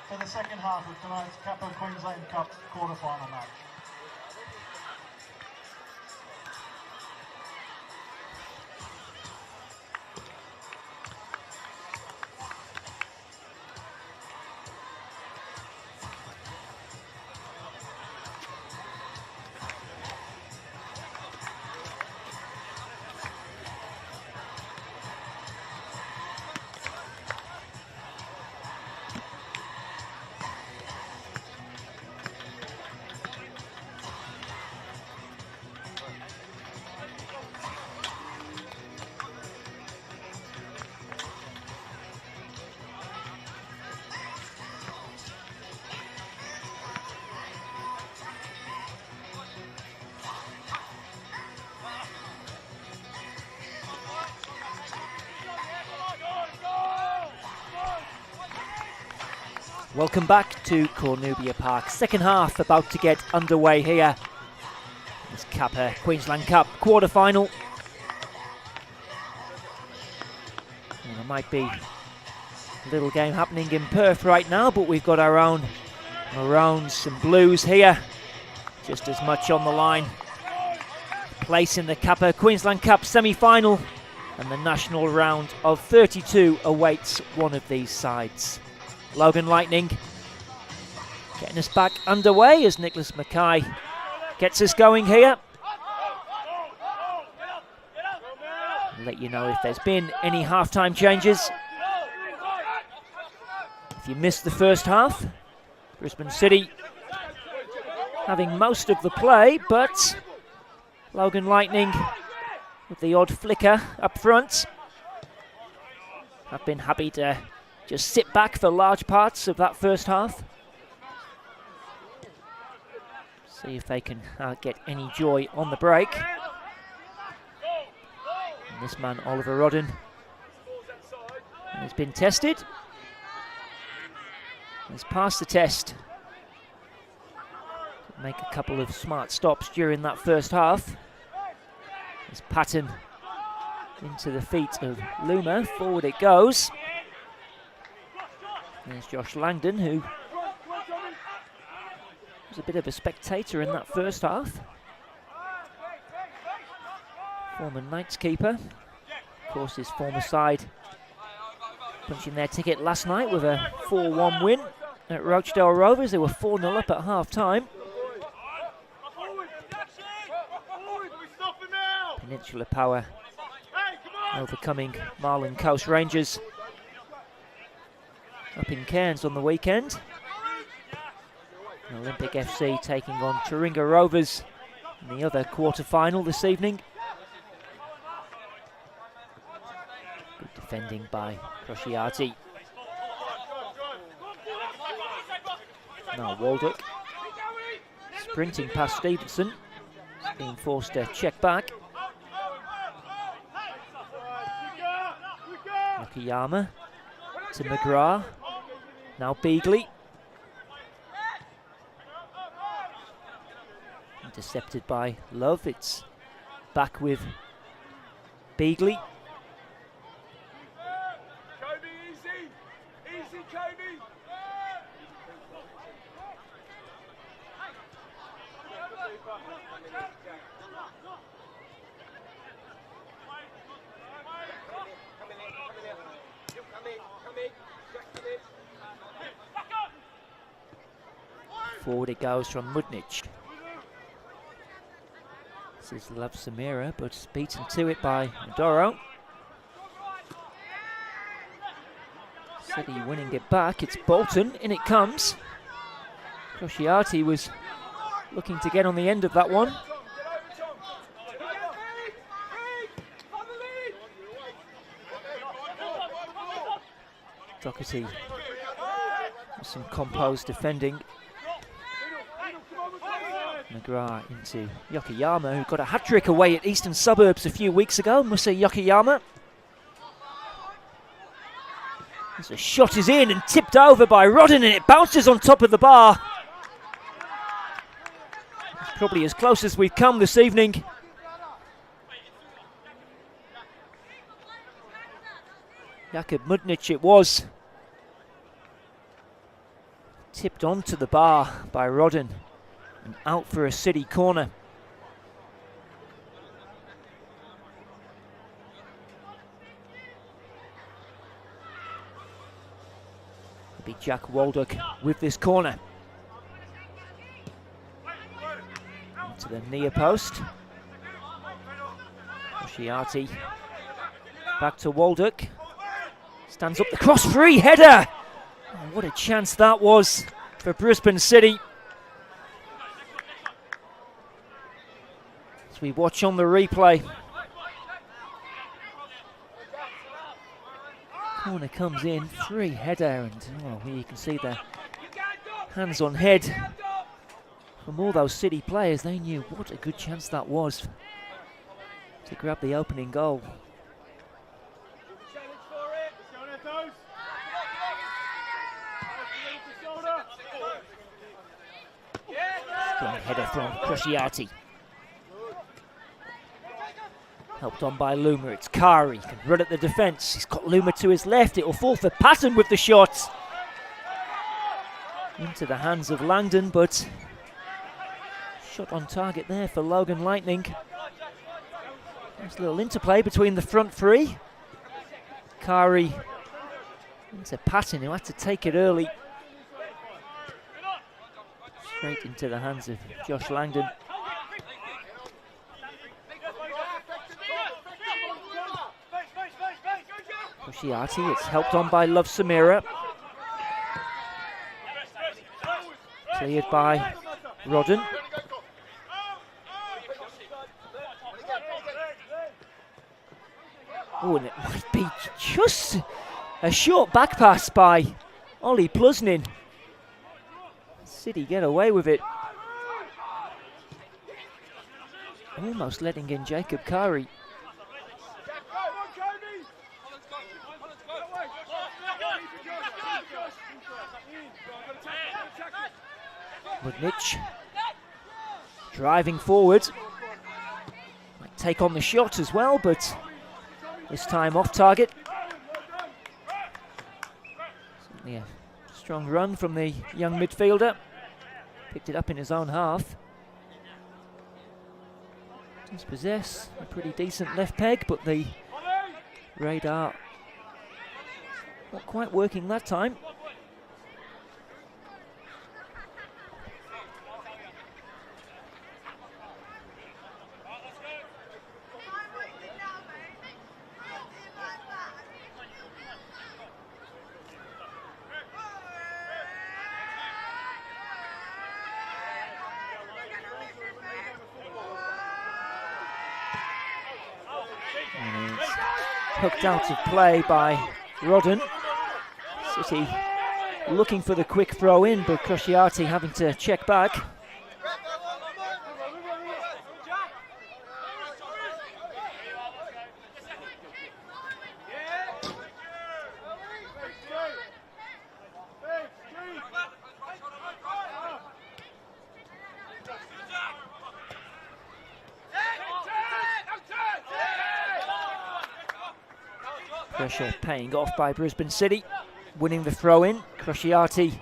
for the second half of tonight's Kappa Queensland Cup quarter-final match. Welcome back to Cornubia Park. Second half about to get underway here. This Kappa Queensland Cup quarter-final. There might be a little game happening in Perth right now, but we've got our own Maroons and Blues here. Just as much on the line. Place in the Kappa Queensland Cup semi-final, and the national round of 32 awaits one of these sides. Logan Lightning getting us back underway as Nicholas Mackay gets us going here. I'll let you know if there's been any half-time changes. If you missed the first half, Brisbane City having most of the play, but Logan Lightning with the odd flicker up front have been happy to just sit back for large parts of that first half. See if they can get any joy on the break. And this man, Oliver Rodden, has been tested. He's passed the test. Could make a couple of smart stops during that first half. This pattern into the feet of Luma. Forward it goes. There's Josh Langdon, who was a bit of a spectator in that first half. Former Knights keeper. Of course, his former side punching their ticket last night with a 4-1 win at Rochdale Rovers. They were 4-0 up at half-time. Peninsula Power overcoming Marlin Coast Rangers up in Cairns on the weekend. Olympic FC taking on Taringa Rovers in the other quarter-final this evening. Good defending by Crociati. Now Waldock sprinting past Stevenson. He's being forced to check back. Nakayama to McGrath. Now Beagley. Intercepted by Love. It's back with Beagley. Kobe, easy! Easy, Kobe! Forward it goes from Mudnich. This is Love Samira, but beaten to it by Doro. City winning it back. It's Bolton. In it comes. Crociati was looking to get on the end of that one. Doherty with some composed defending. McGrath into Yokoyama, who got a hat-trick away at Eastern Suburbs a few weeks ago. Musa Yokoyama. As the shot is in and tipped over by Rodden, and it bounces on top of the bar. It's probably as close as we've come this evening. Jakub Mudnich it was, Tipped onto the bar by Rodden and out for a City corner. It'll be Jack Waldock with this corner. Into the near post. Oshiati back to Waldock. Stands up the cross, free header. Oh, what a chance that was for Brisbane City. As we watch on the replay. Corner comes in, free header, and oh, here you can see the hands on head from all those City players. They knew what a good chance that was to grab the opening goal. Strong header from Crusciati. Helped on by Luma. It's Kari. Can run at the defence. He's got Luma to his left. It will fall for Patton with the shot. Into the hands of Langdon, but shot on target there for Logan Lightning. Nice little interplay between the front three. Kari into Patton, who had to take it early. Straight into the hands of Josh Langdon. Crusciati, it's helped on by Love Samira. Cleared by Rodden. Oh, and it might be just a short back pass by Ollie Plusnin. City get away with it. Almost letting in Jacob Kari. Mudnich driving forward. Might take on the shot as well, but this time off target. Certainly a strong run from the young midfielder. Picked it up in his own half. Does possess a pretty decent left peg, but the radar not quite working that time. Hooked out of play by Rodden. City looking for the quick throw in, but Crusciati having to check back. Pressure paying off by Brisbane City, winning the throw-in. Crusciati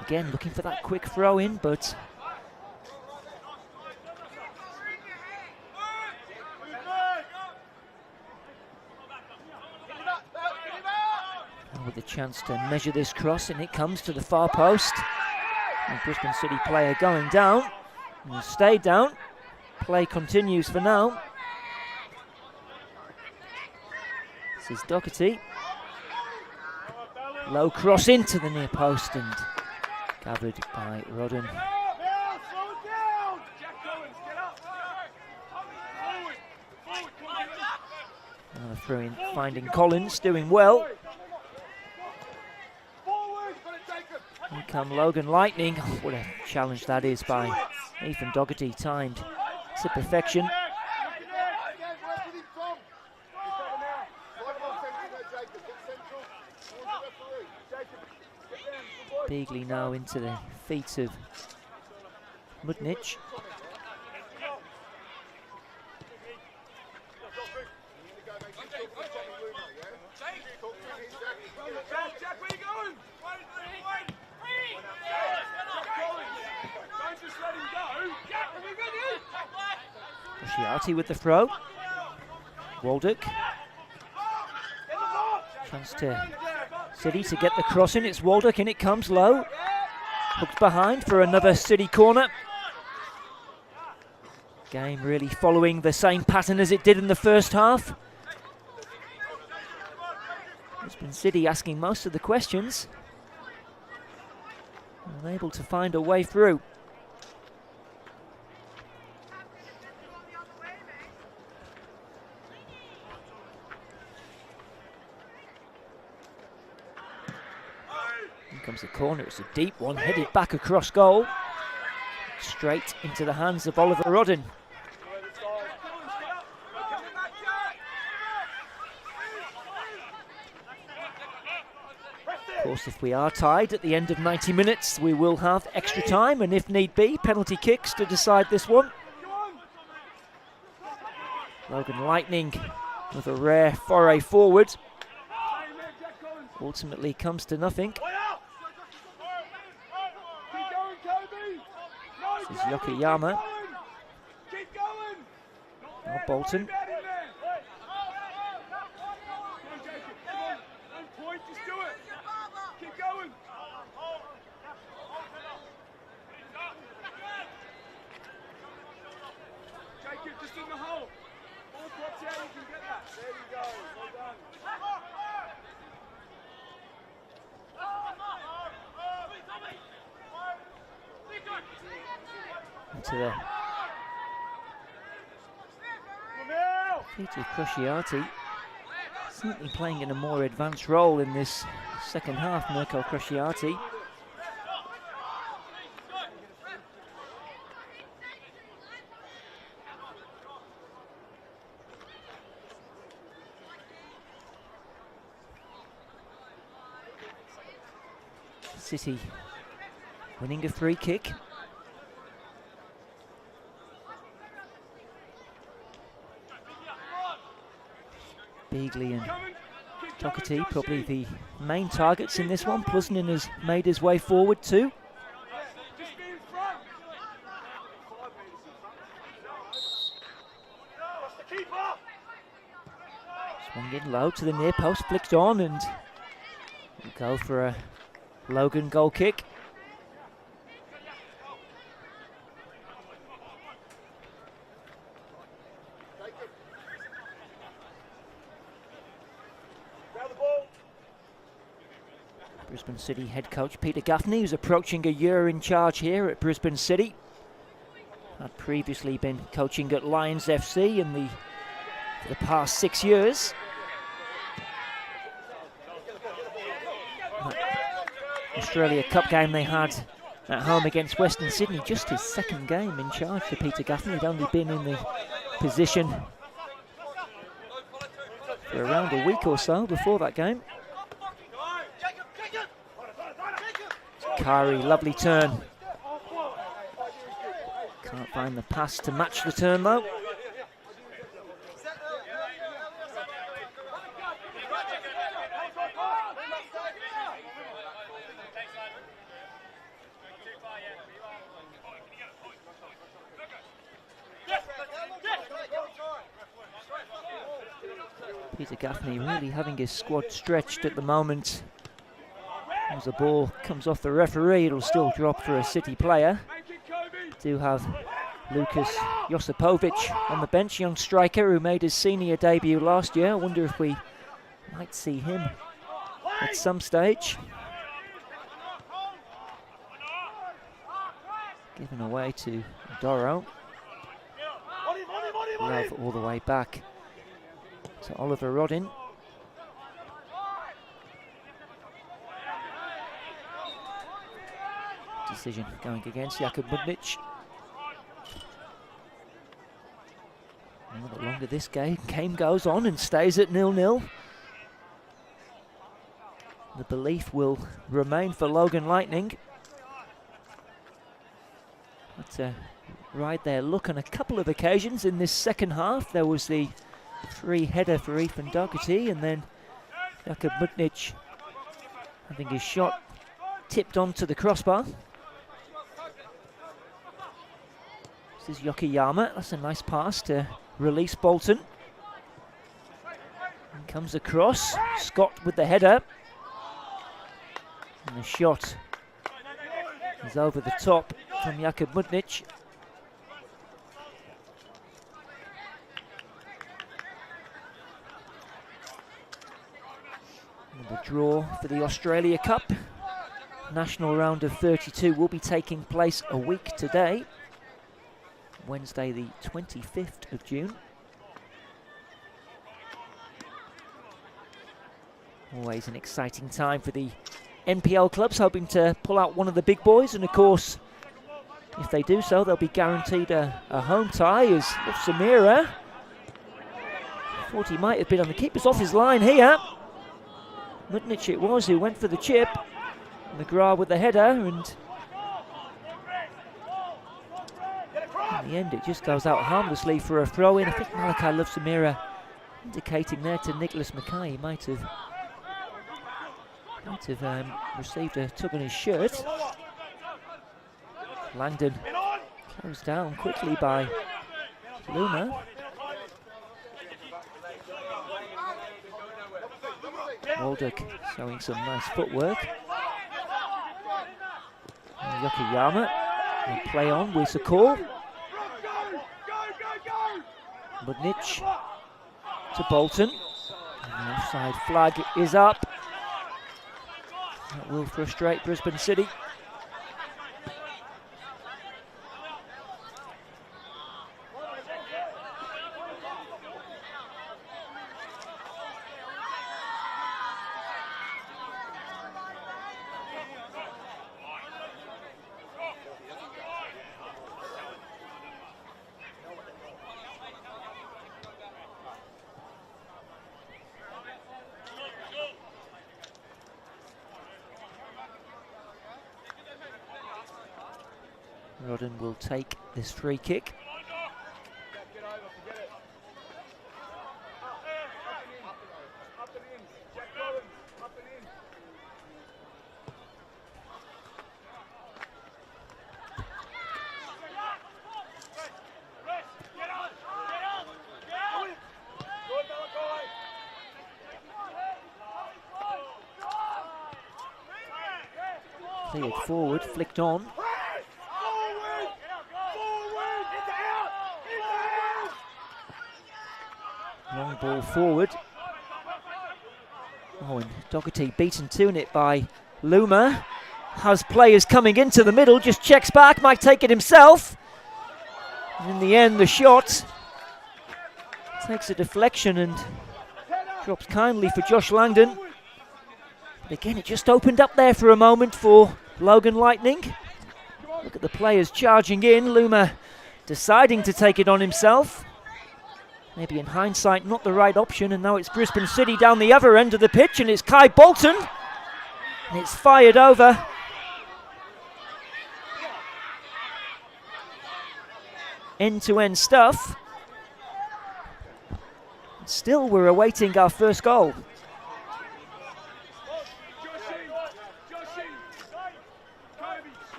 again looking for that quick throw-in, but with a chance to measure this cross, and it comes to the far post. And Brisbane City player going down, and stayed down. Play continues for now. This is Doherty. Low cross into the near post and gathered by Rodden. Another throw in, finding Collins, doing well. Here come Logan Lightning. Oh, what a challenge that is by Ethan Doherty, timed to perfection. Beagley now into the feet of Mudnich. Crociati with the throw. Waldock. Chance to City to get the cross in. It's Waldock, and it comes low. Hooked behind for another City corner. Game really following the same pattern as it did in the first half. Brisbane City asking most of the questions. Unable to find a way through. Here comes the corner, it's a deep one, headed back across goal. Straight into the hands of Oliver Rodden. Of course, if we are tied at the end of 90 minutes, we will have extra time, and if need be, penalty kicks to decide this one. Logan Lightning with a rare foray forward. Ultimately comes to nothing. This is Yokoyama. Now Bolton. Just in the hole. Ball drops out, you can get that. There you go. Well done. Into the feet of Crociati. Certainly playing in a more advanced role in this second half, Mirko Crociati. City winning a free kick. Beagley and Doherty probably the main targets in this one. Plusnin has made his way forward too. Swung in low to the near post, flicked on, and we'll go for a Logan goal kick. Brisbane City head coach Peter Gaffney, who's approaching a year in charge here at Brisbane City. Had previously been coaching at Lions FC for the past 6 years. Australia Cup game they had at home against Western Sydney, just his second game in charge for Peter Gaffney. He'd only been in the position for around a week or so before that game. Kari, lovely turn. Can't find the pass to match the turn though. Peter Gaffney really having his squad stretched at the moment. As the ball comes off the referee, it'll still drop for a City player. Do have Lucas Josipovic on the bench, young striker who made his senior debut last year. I wonder if we might see him at some stage. Given away to Doro. Love all the way back to Oliver Rodden. Decision going against Jakub Mudnic. The longer this game goes on and stays at 0-0, the belief will remain for Logan Lightning. But right there, look, on a couple of occasions in this second half, there was the free header for Ethan Doherty, and then Jakub Mudnic having his shot tipped onto the crossbar. This is Yokoyama. That's a nice pass to release Bolton. And comes across. Scott with the header. And the shot is over the top from Jakub Mudnic. And the draw for the Australia Cup. National round of 32 will be taking place a week today, Wednesday the 25th of June. Always an exciting time for the NPL clubs, hoping to pull out one of the big boys, and of course, if they do so, they'll be guaranteed a home tie. As Samira thought he might have been on the keeper's off his line here. Mudnic it was who went for the chip. McGrath with the header, and in the end it just goes out harmlessly for a throw-in. I think Malachi Love-Samira indicating there to Nicholas Mackay he might have received a tug on his shirt. Langdon closed down quickly by Luma. Waldock showing some nice footwork. Yokoyama will play on with Sakor. Mudnic to Bolton. And the offside flag is up. That will frustrate Brisbane City. Rodden will take this free kick. Cleared forward, flicked on. Long ball forward. Oh, and Doherty beaten to it by Luma. Has players coming into the middle, just checks back, might take it himself. And in the end, the shot takes a deflection and drops kindly for Josh Langdon. But again, it just opened up there for a moment for Logan Lightning. Look at the players charging in. Luma deciding to take it on himself. Maybe in hindsight, not the right option, and now it's Brisbane City down the other end of the pitch, and it's Kai Bolton, and it's fired over. End-to-end stuff. Still, we're awaiting our first goal.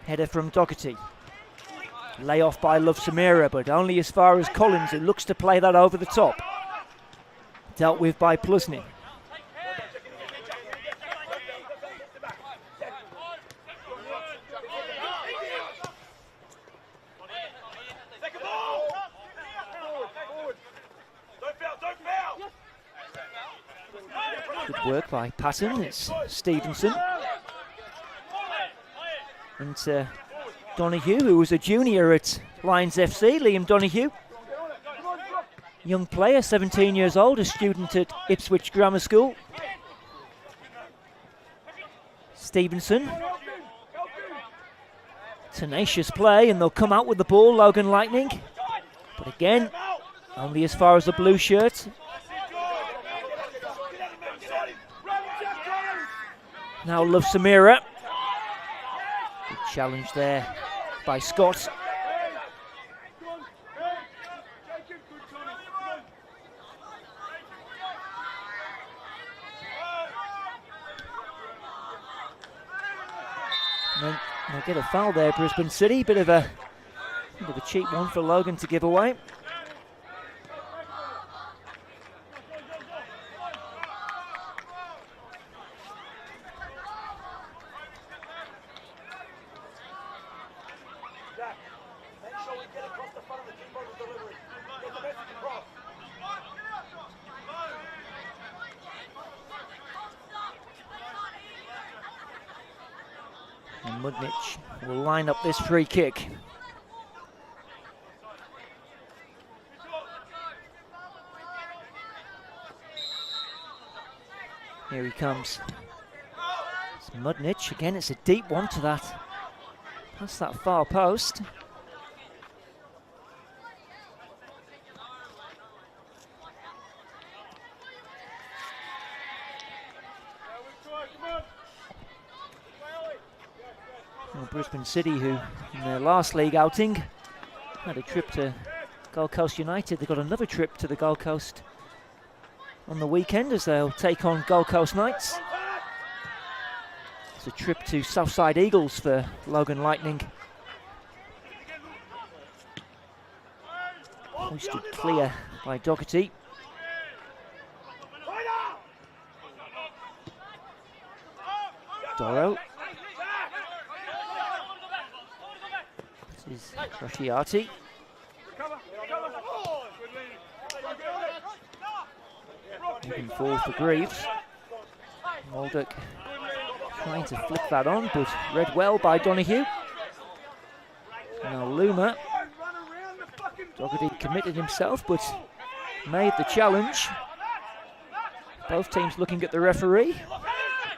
Header from Doherty. Lay off by Love-Samira, but only as far as Collins, who looks to play that over the top. Dealt with by Plusny. Good work by Patton. It's Stevenson. And Donoghue, who was a junior at Lions FC, Liam Donoghue. Young player, 17 years old, a student at Ipswich Grammar School. Stevenson. Tenacious play, and they'll come out with the ball, Logan Lightning. But again, only as far as the blue shirt. Now Love-Samira. Good challenge there by Scott. And then they'll get a foul there, Brisbane City. Bit of a cheap one for Logan to give away. And Mudnich will line up this free kick. Here he comes. It's Mudnich. Again, it's a deep one to that. Past that far post. Well, Brisbane City, who in their last league outing had a trip to Gold Coast United, they got another trip to the Gold Coast on the weekend as they'll take on Gold Coast Knights. It's a trip to Southside Eagles for Logan Lightning. Hoisted clear by Doherty. Doro. This is Crociati. Moving forward for Greaves. Waldock trying to flick that on, but read well by Donahue. Now Luma. Doherty committed himself, but made the challenge. Both teams looking at the referee.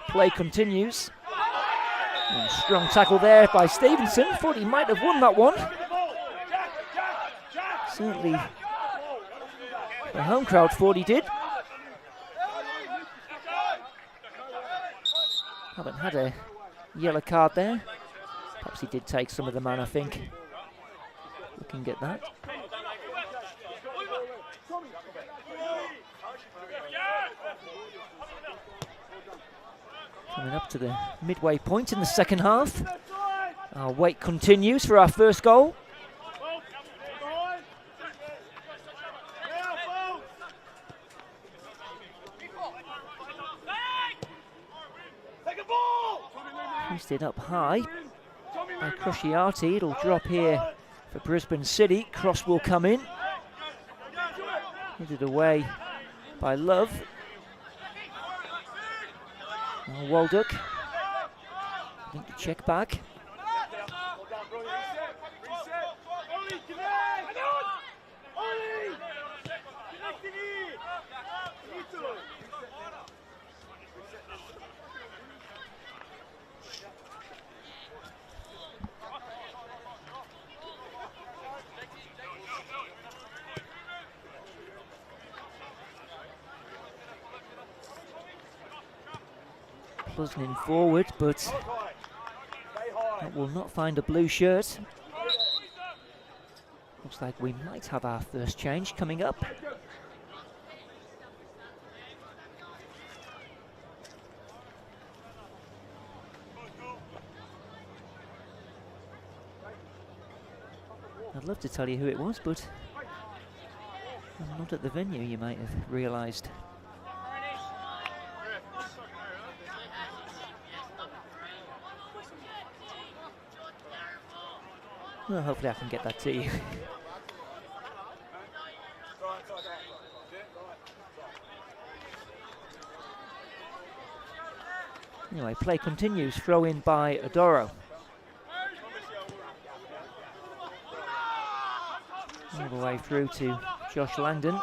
Play continues. And strong tackle there by Stevenson. Thought he might have won that one. Certainly the home crowd thought he did. Haven't had a yellow card there. Perhaps he did take some of the man, I think. Looking at that. Coming up to the midway point in the second half. Our wait continues for our first goal. Hoisted up high by Crociati. It'll drop here for Brisbane City. Cross will come in. Headed away by Love. Now Waldock. I think the check back. Buzzing forward, but that will not find a blue shirt. Looks like we might have our first change coming up. I'd love to tell you who it was, but I'm not at the venue, you might have realised. Well, hopefully I can get that to you. Anyway, play continues. Throw in by Adoro. All the way through to Josh Langdon.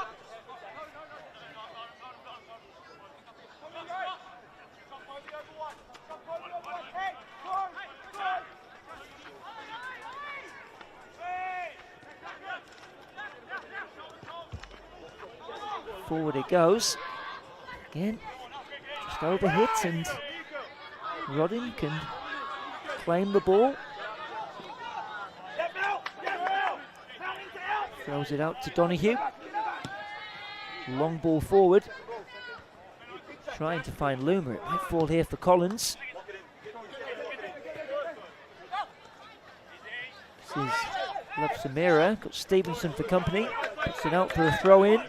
Forward it goes. Again, just overhit, and Rodin can claim the ball. Throws it out to Donahue. Long ball forward. Trying to find Luma. It might fall here for Collins. is Love Samira. Got Stevenson for company. Puts it out for a throw in.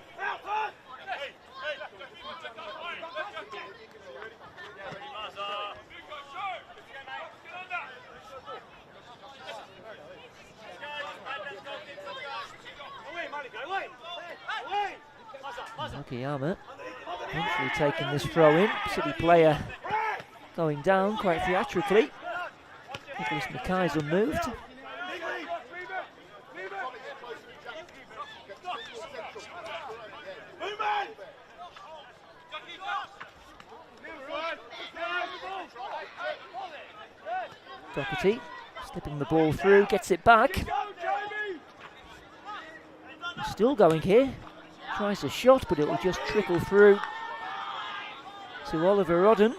Okayama eventually taking this throw in. City player going down quite theatrically. Nicholas Mackay's unmoved. Doherty slipping the ball through, gets it back. He's still going here. Tries a shot, but it will just trickle through to Oliver Rodden.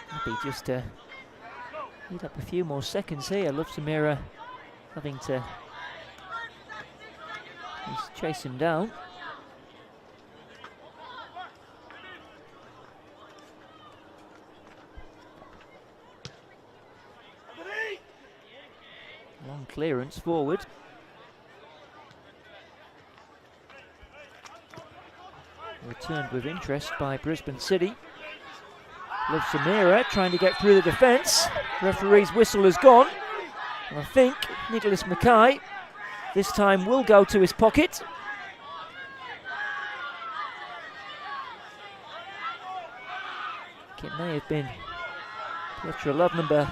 Happy just to heat up a few more seconds here. Love Samira having to chase him down. Long clearance forward. Returned with interest by Brisbane City. Love Samira trying to get through the defence. Referee's whistle has gone. And I think Nicholas Mackay this time will go to his pocket. It may have been Petra Love, number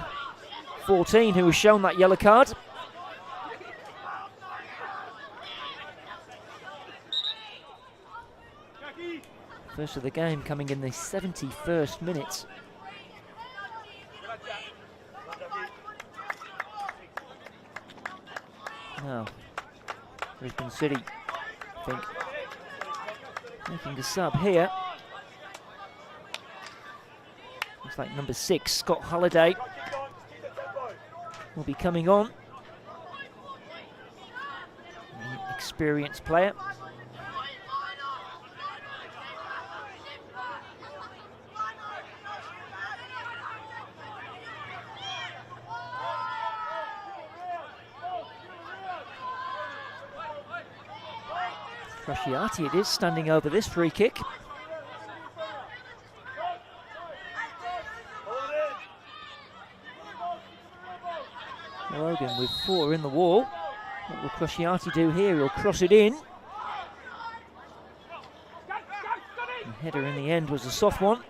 14, who was shown that yellow card. First of the game coming in the 71st minute. Now, Brisbane City, I think, making a sub here. Looks like number 6, Scott Halliday, will be coming on. An experienced player. Crusciati it is, standing over this free kick. Logan with 4 in the wall. What will Crusciati do here? He'll cross it in. The header in the end was a soft one.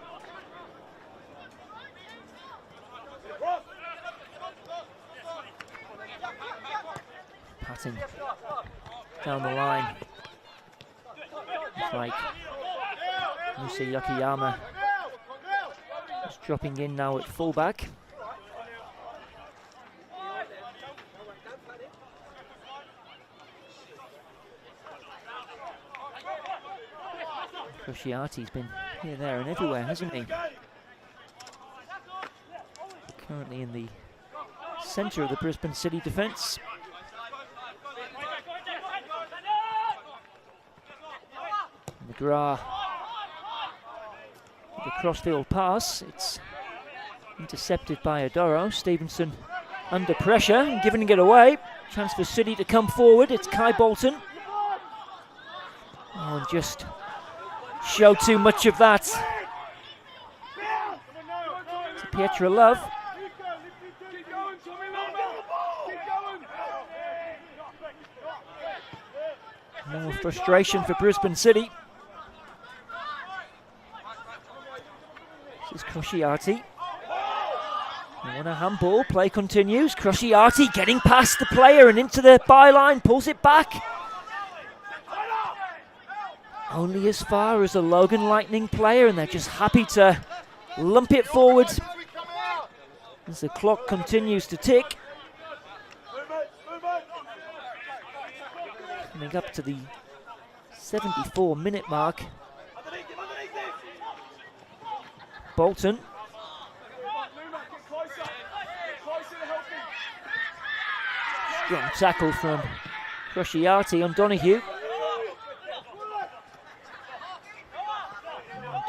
Patting down the line. Looks like Musa Yokoyama is dropping in now at fullback. Crusciati's been here, there and everywhere, hasn't he? Currently in the centre of the Brisbane City defence. McGrath with the crossfield pass. It's intercepted by Adoro. Stevenson under pressure and giving it away. Chance for City to come forward. It's Kai Bolton. Oh, and just show too much of that to Petra Love. More frustration for Brisbane City. This is Crusciati. They want a handball. Play continues. Crusciati getting past the player and into the byline. Pulls it back. Only as far as a Logan Lightning player, and they're just happy to lump it forward as the clock continues to tick. Coming up to the 74-minute mark. Bolton. Strong tackle from Crusciati on Donoghue.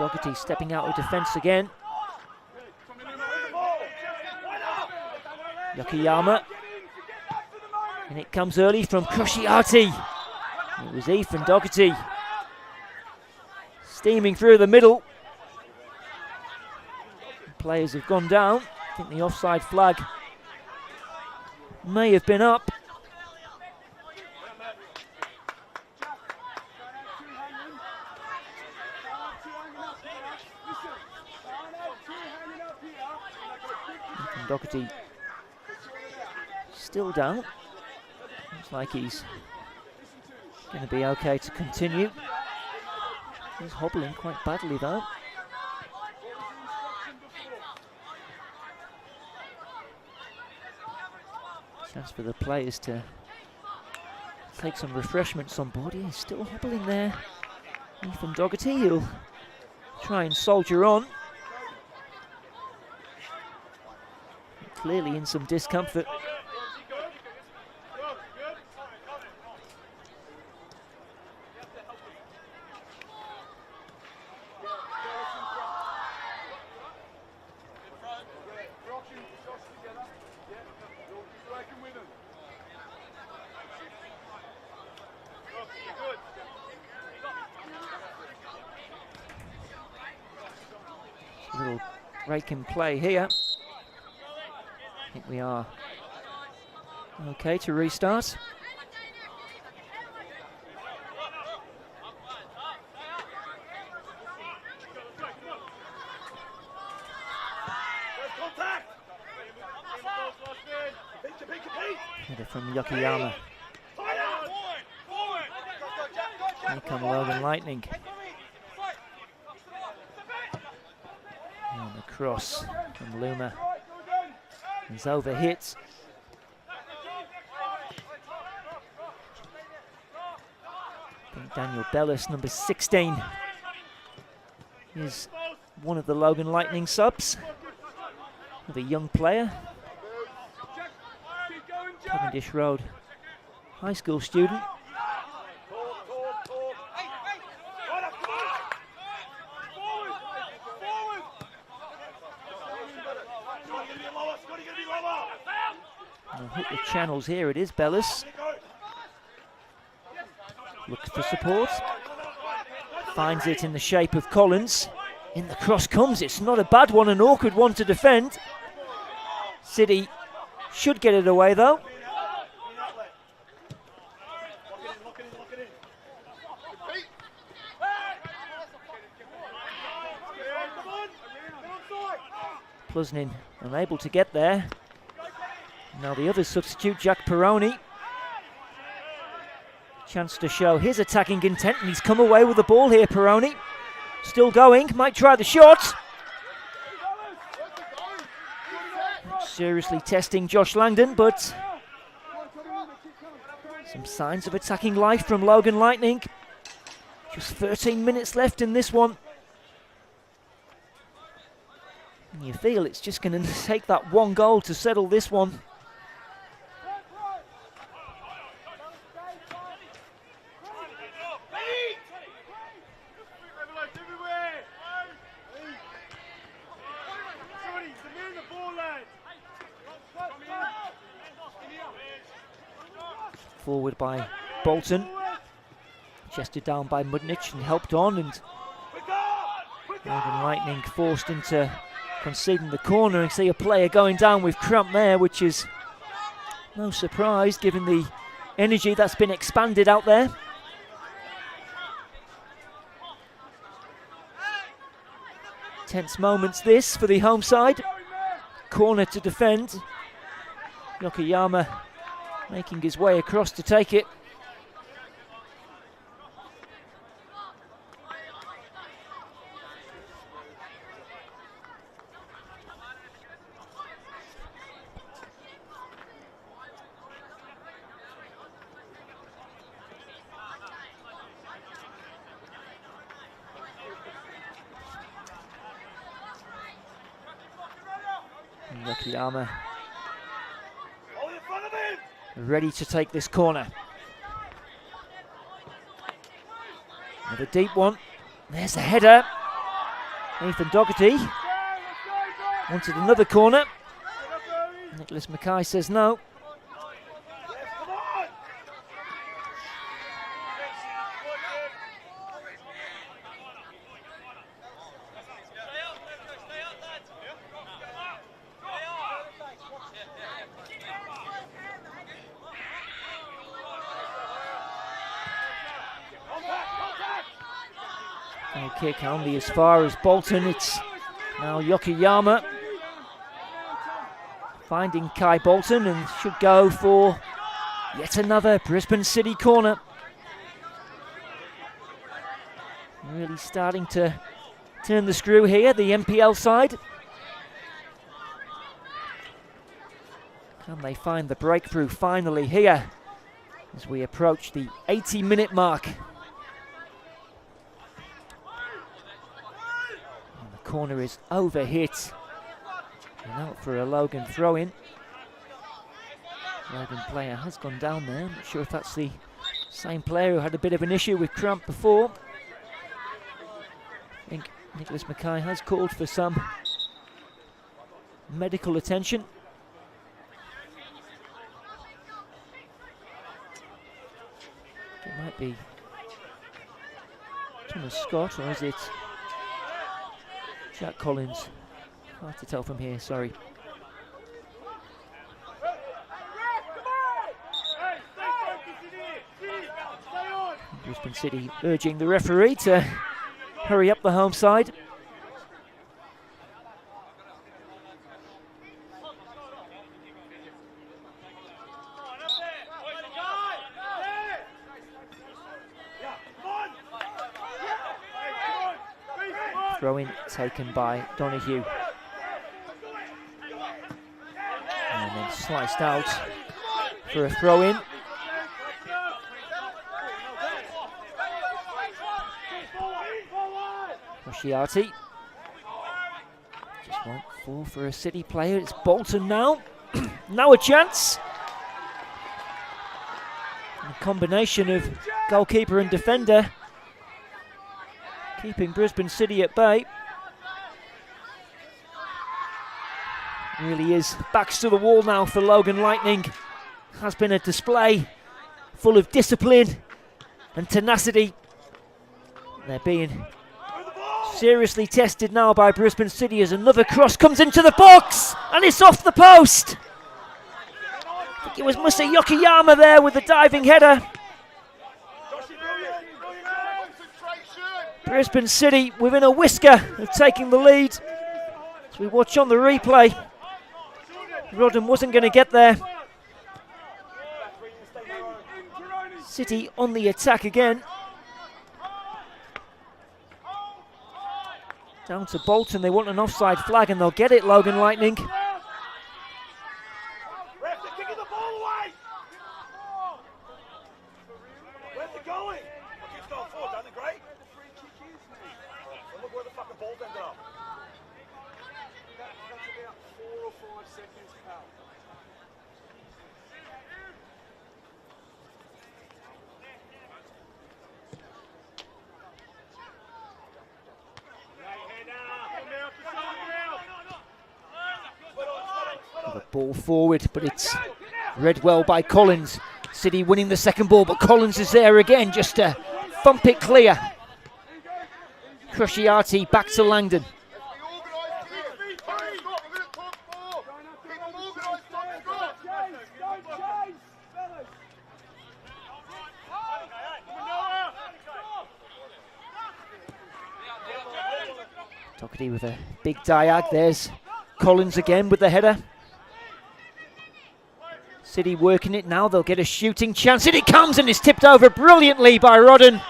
Doherty stepping out of defence again. Yokoyama. And it comes early from Crusciati. It was Ethan Doherty steaming through the middle. Players have gone down. I think the offside flag may have been up. Ethan Doherty still down. Looks like he's going to be okay to continue. He's hobbling quite badly though. Chance for the players to take some refreshments on board. He's still hobbling there. Ethan Doherty, he'll try and soldier on. Clearly in some discomfort. Little break in play here. I think we are okay to restart. Header from Yokoyama. Here come Logan Lightning. And the cross from Luma is overhit. I think Daniel Bellis, number 16, is one of the Logan Lightning subs. With a young player. Cavendish Road high school student. I'll hit the channels here. It is Bellis. Looks for support. Finds it in the shape of Collins. In the cross comes. It's not a bad one, an awkward one to defend. City should get it away though. Plusnin unable to get there. Now the other substitute, Jack Peroni. Chance to show his attacking intent, and he's come away with the ball here, Peroni. Still going, might try the shot. Seriously testing Josh Langdon, but some signs of attacking life from Logan Lightning. Just 13 minutes left in this one. And you feel it's just going to take that one goal to settle this one. Forward by Bolton, chested down by Mudnich and helped on, and Logan Lightning forced into conceding the corner, and see a player going down with cramp there, which is no surprise given the energy that's been expanded out there. Tense moments this for the home side. Corner to defend. Yokoyama making his way across to take it. Yokoyama ready to take this corner. With a deep one. There's the header. Nathan Doherty wanted another corner. Nicholas Mackay says no. No kick only as far as Bolton. It's now Yokoyama finding Kai Bolton and should go for yet another Brisbane City corner. Really starting to turn the screw here, the NPL side. Can they find the breakthrough finally here as we approach the 80-minute mark? And the corner is overhit. And out for a Logan throw-in. Logan player has gone down there. I'm not sure if that's the same player who had a bit of an issue with cramp before. I think Nicholas Mackay has called for some medical attention. It might be Thomas Scott, or is it Jack Collins? Hard to tell from here, sorry. Brisbane City urging the referee to hurry up the home side. Throw-in taken by Donahue. And then sliced out for a throw-in. Rosciardi just won't fall for a City player. It's Bolton now. Now a chance. And a combination of goalkeeper and defender keeping Brisbane City at bay. Really is backs to the wall now for Logan Lightning. Has been a display full of discipline and tenacity. They're being seriously tested now by Brisbane City as another cross comes into the box and it's off the post. I think it was Musa Yokoyama there with the diving header. Brisbane City within a whisker of taking the lead. As we watch on the replay, Rodden wasn't going to get there. City on the attack again. Down to Bolton, they want an offside flag and they'll get it, Logan Lightning. The ball forward, but it's read well by Collins. City winning the second ball, but Collins is there again just to thump it clear. Crusciati back to Langdon. Doherty with a big diag. There's Collins again with the header. City working it now, they'll get a shooting chance. In it comes and it's tipped over brilliantly by Rodden.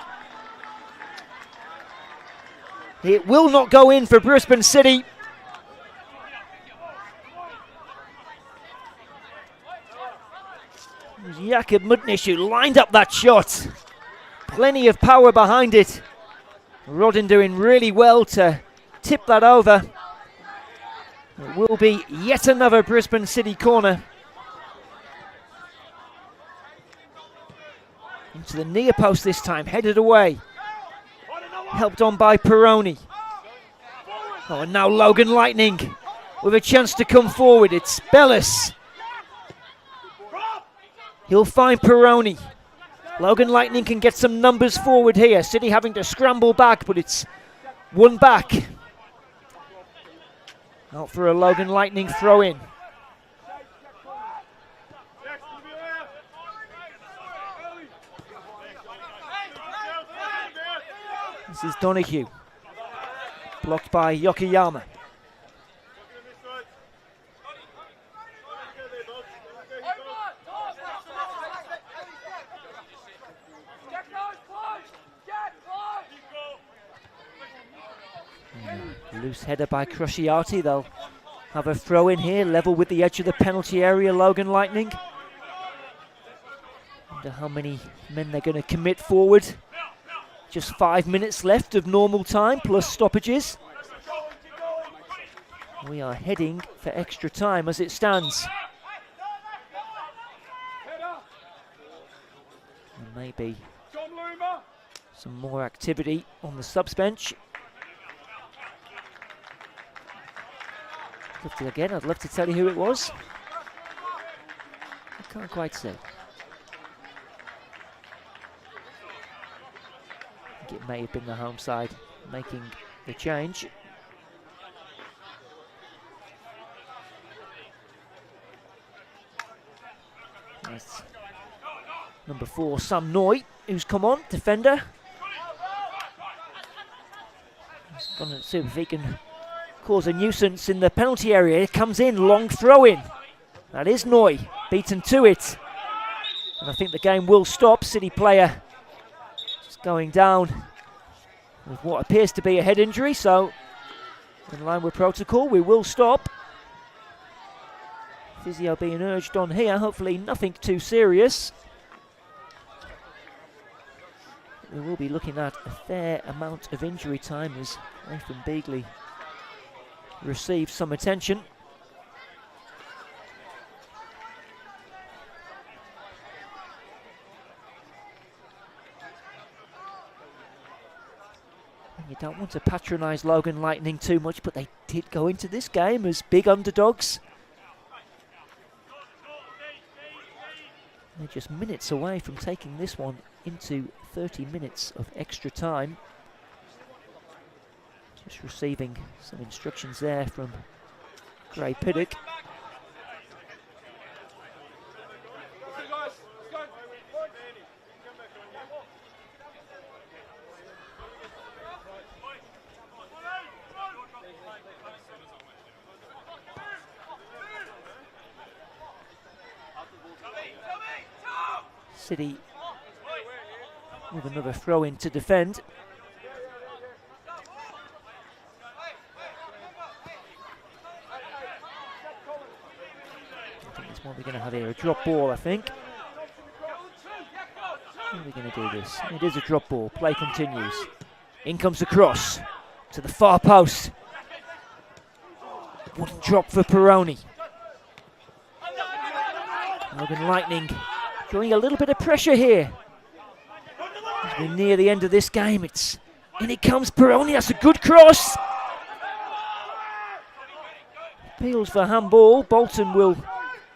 It will not go in for Brisbane City. It was Jakub Mudnish who lined up that shot. Plenty of power behind it. Rodden doing really well to tip that over. It will be yet another Brisbane City corner. Into the near post this time, headed away. Helped on by Peroni. Oh, and now Logan Lightning with a chance to come forward. It's Bellis. He'll find Peroni. Logan Lightning can get some numbers forward here. City having to scramble back, but it's one back. Out for a Logan Lightning throw in. This is Donahue. Blocked by Yokoyama. Loose header by Crusciati. They'll have a throw in here, level with the edge of the penalty area, Logan Lightning. Wonder how many men they're going to commit forward. Just 5 minutes left of normal time, plus stoppages. We are heading for extra time as it stands. And maybe some more activity on the subs bench. I'd love to tell you who it was. I can't quite say. I think it may have been the home side making the change. That's number 4, Sam Noy, who's come on, defender. He's going to see if he can cause a nuisance in the penalty area. It comes in, long throw in. That is Noy, beaten to it. And I think the game will stop. City player just going down with what appears to be a head injury, so in line with protocol, we will stop. Physio being urged on here, hopefully nothing too serious. We will be looking at a fair amount of injury time as Nathan Beagley receives some attention. And you don't want to patronise Logan Lightning too much, but they did go into this game as big underdogs. They're just minutes away from taking this one into 30 minutes of extra time. Just receiving some instructions there from Gray Piddock. City with another throw in to defend. I think that's what we're going to have here, a drop ball, I think. How are we going to do this? It is a drop ball, play continues. In comes the cross to the far post. Wooden drop for Peroni. Logan Lightning showing a little bit of pressure here. As we near the end of this game, in it comes Peroni, that's a good cross. Appeals for handball. Bolton will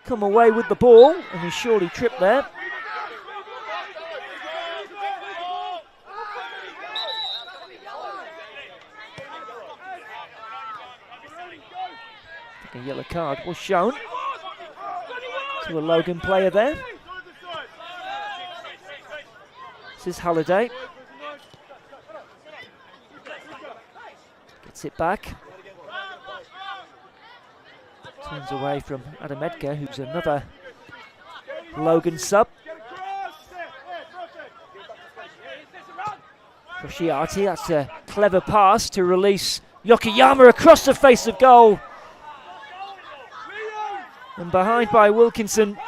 come away with the ball, and he surely tripped there. I think a yellow card was shown to a Logan player there. This is Halliday. Gets it back. Turns away from Adam Edgar, who's another Logan sub. Crusciati, that's a clever pass to release Yokoyama across the face of goal. And behind by Wilkinson.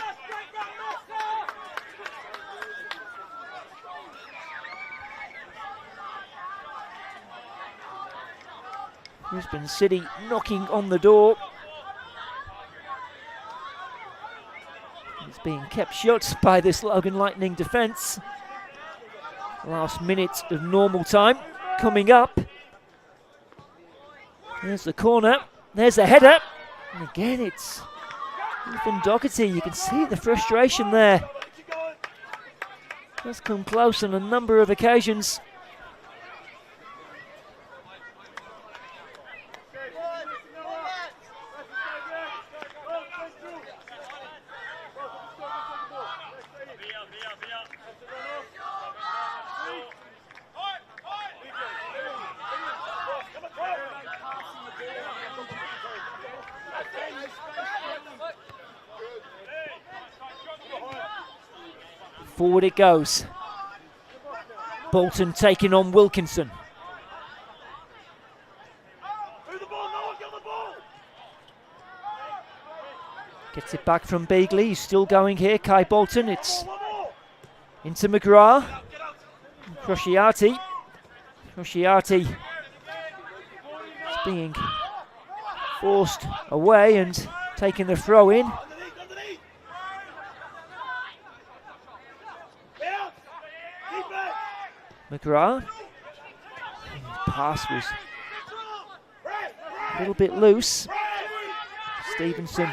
Brisbane City knocking on the door. It's being kept shut by this Logan Lightning defence. Last minute of normal time coming up. There's the corner. There's the header. And again, it's Ethan Doherty. You can see the frustration there. Has come close on a number of occasions. Forward it goes. Bolton taking on Wilkinson. Gets it back from Beagley. He's still going here. Kai Bolton. It's into McGrath. Crociati. Crociati is being forced away and taking the throw in. McGrath. Pass was a little bit loose. Stevenson.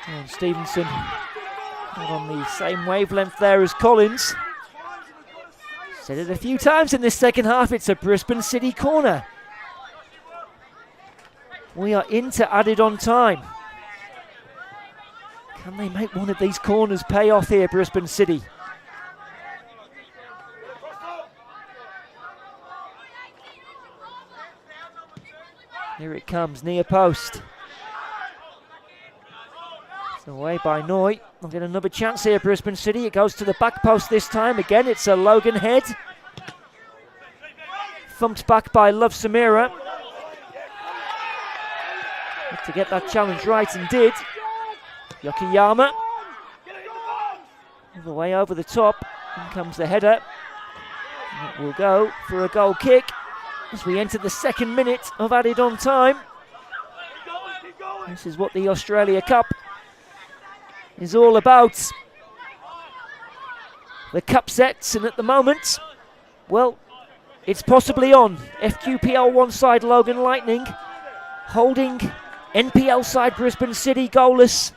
And Stevenson not on the same wavelength there as Collins. Said it a few times in this second half, it's a Brisbane City corner. We are into added on time. Can they make one of these corners pay off here, Brisbane City? Here it comes, near post. It's away by Noy. They'll get another chance here, Brisbane City. It goes to the back post this time. Again, it's a Logan head. Thumped back by Love Samira. Had to get that challenge right and did. Yokoyama. All the way over the top. In comes the header. And it will go for a goal kick as we enter the second minute of added on time. This is what the Australia Cup is all about. The cup sets, and at the moment, well, it's possibly on. FQPL 1 side Logan Lightning holding NPL side Brisbane City goalless.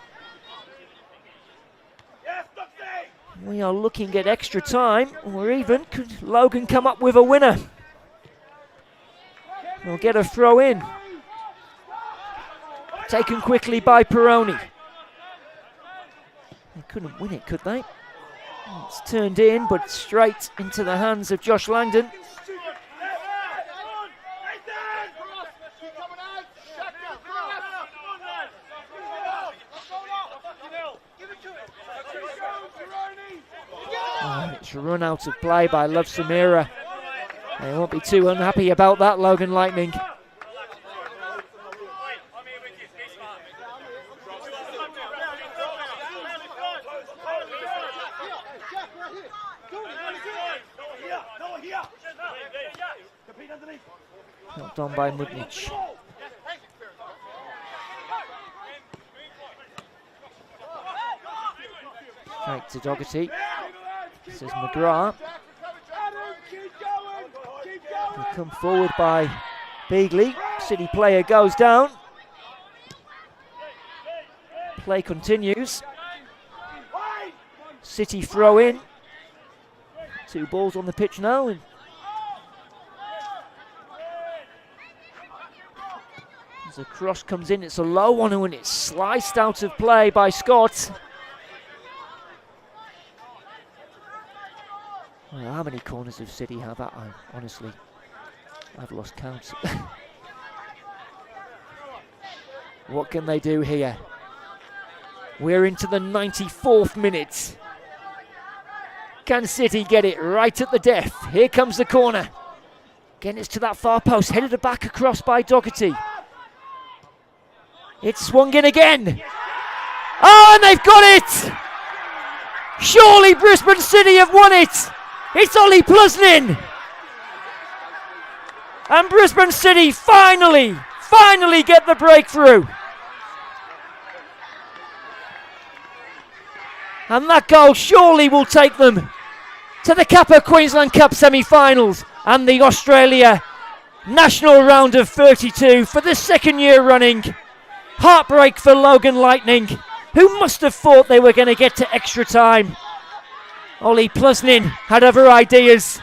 We are looking at extra time, or even could Logan come up with a winner? We'll get a throw in. Taken quickly by Peroni. They couldn't win it, could they? It's turned in, but straight into the hands of Josh Langdon. Oh, it's run out of play by Love Samira. They won't be too unhappy about that, Logan Lightning. Knocked on by Mudnic. Straight to Doherty. This is McGrath. Will come forward by Beagley. City player goes down. Play continues. City throw in. 2 balls on the pitch now. And as a cross comes in, it's a low one and it's sliced out of play by Scott. Well, how many corners of City have that? Honestly, I've lost count. What can they do here? We're into the 94th minute. Can City get it right at the death? Here comes the corner. Again, it's to that far post, headed back across by Doherty. It's swung in again. Oh, and they've got it! Surely Brisbane City have won it! It's Ollie Plusnin! And Brisbane City finally get the breakthrough. And that goal surely will take them to the Kappa Queensland Cup semi-finals and the Australia National round of 32 for the second year running. Heartbreak for Logan Lightning, who must have thought they were going to get to extra time. Ollie Plusnin had other ideas,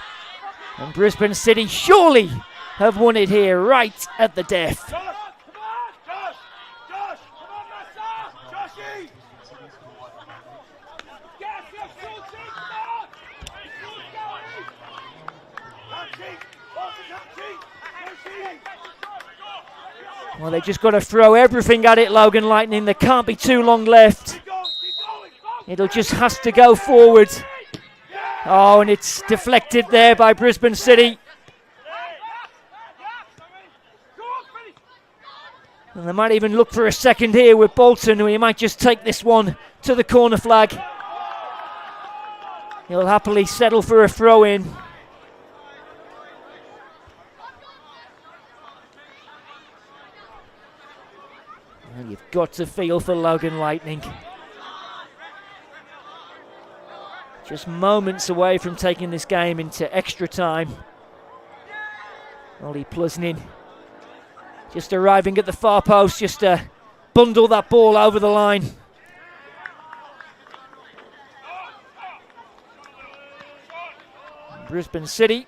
and Brisbane City surely have won it here right at the death. Josh, come on! Josh! Josh! Come on, Massa! Joshy! Yes, yes, Georgie! Come on! Well, they just got to throw everything at it, Logan Lightning. There can't be too long left. It'll just has to go forward. Oh, and it's deflected there by Brisbane City. And they might even look for a second here with Bolton, who he might just take this one to the corner flag. He'll happily settle for a throw-in. Well, you've got to feel for Logan Lightning. Just moments away from taking this game into extra time. Ollie Plusnin just arriving at the far post, just to bundle that ball over the line. Brisbane City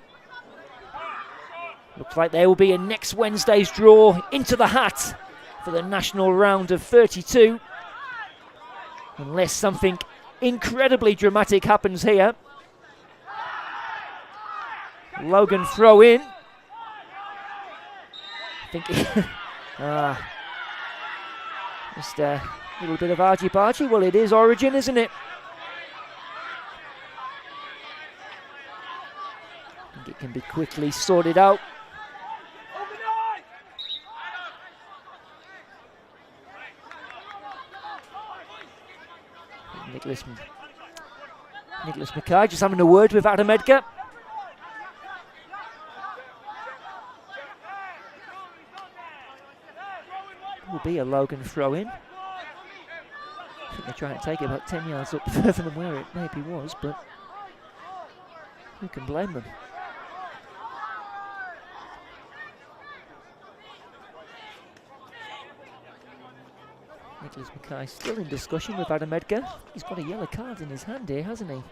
looks like they will be in next Wednesday's draw into the hat for the national round of 32, unless something incredibly dramatic happens here. Logan throw in. I think just a little bit of argy-bargy. Well, it is Origin, isn't it? I think it can be quickly sorted out. Nicholas Mackay just having a word with Adam Edgar. Will be a Logan throw in. I think they're trying to take it about 10 yards up further than where it maybe was, but who can blame them? Nicholas Mackay still in discussion with Adam Edgar. He's got a yellow card in his hand here, hasn't he?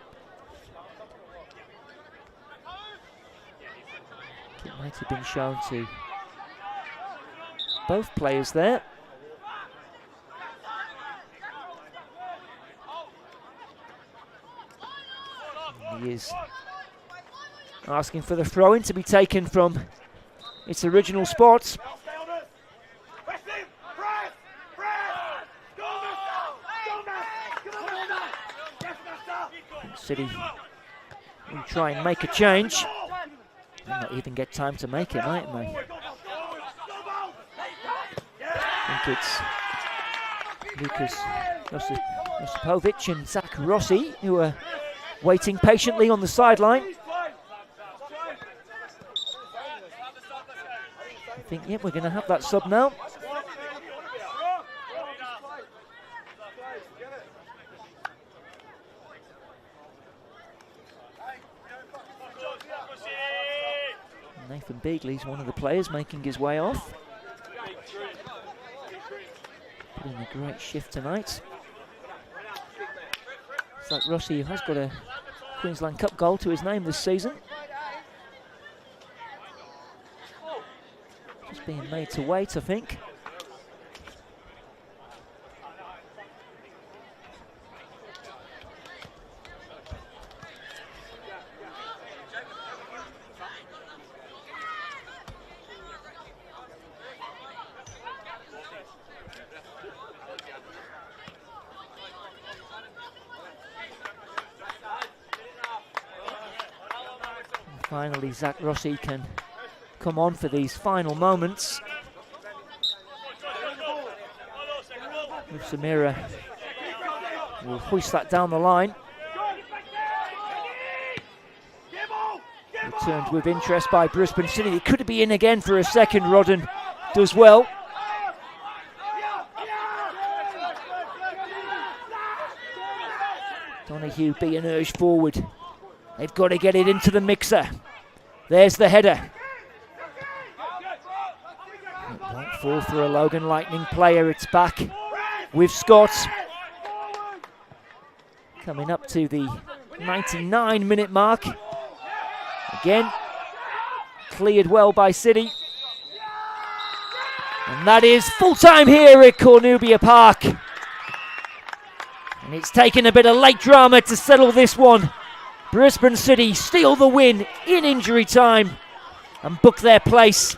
It might have been shown to both players there. And he is asking for the throw-in to be taken from its original spot. City will try and make a change. They'll not even get time to make it, might they? I think it's Lucas Josipovic and Zach Rossi who are waiting patiently on the sideline. I think, yep, we're going to have that sub now. Nathan Beagley's one of the players making his way off. Put in a great shift tonight. Zach Rossi, who has got a Queensland Cup goal to his name this season. Just being made to wait, I think. Finally, Zach Rossi can come on for these final moments. With Samira will hoist that down the line. Returned with interest by Brisbane City. It could be in again for a second. Rodden does well. Donahue being urged forward. They've got to get it into the mixer. There's the header. Fall for a Logan Lightning player. It's back with Scott. Coming up to the 99-minute mark. Again, cleared well by City. And that is full time here at Cornubia Park. And it's taken a bit of late drama to settle this one. Brisbane City steal the win in injury time and book their place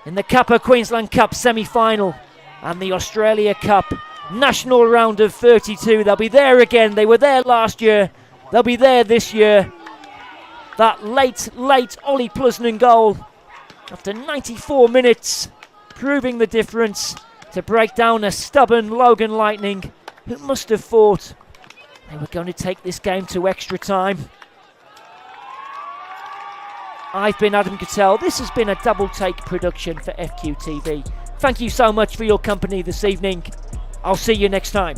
in the Kappa Queensland Cup semi-final and the Australia Cup national round of 32. They'll be there again. They were there last year. They'll be there this year. That late Ollie Plusnan goal after 94 minutes, proving the difference to break down a stubborn Logan Lightning who must have thought they were going to take this game to extra time. I've been Adam Cattell. This has been a double take production for FQTV. Thank you so much for your company this evening. I'll see you next time.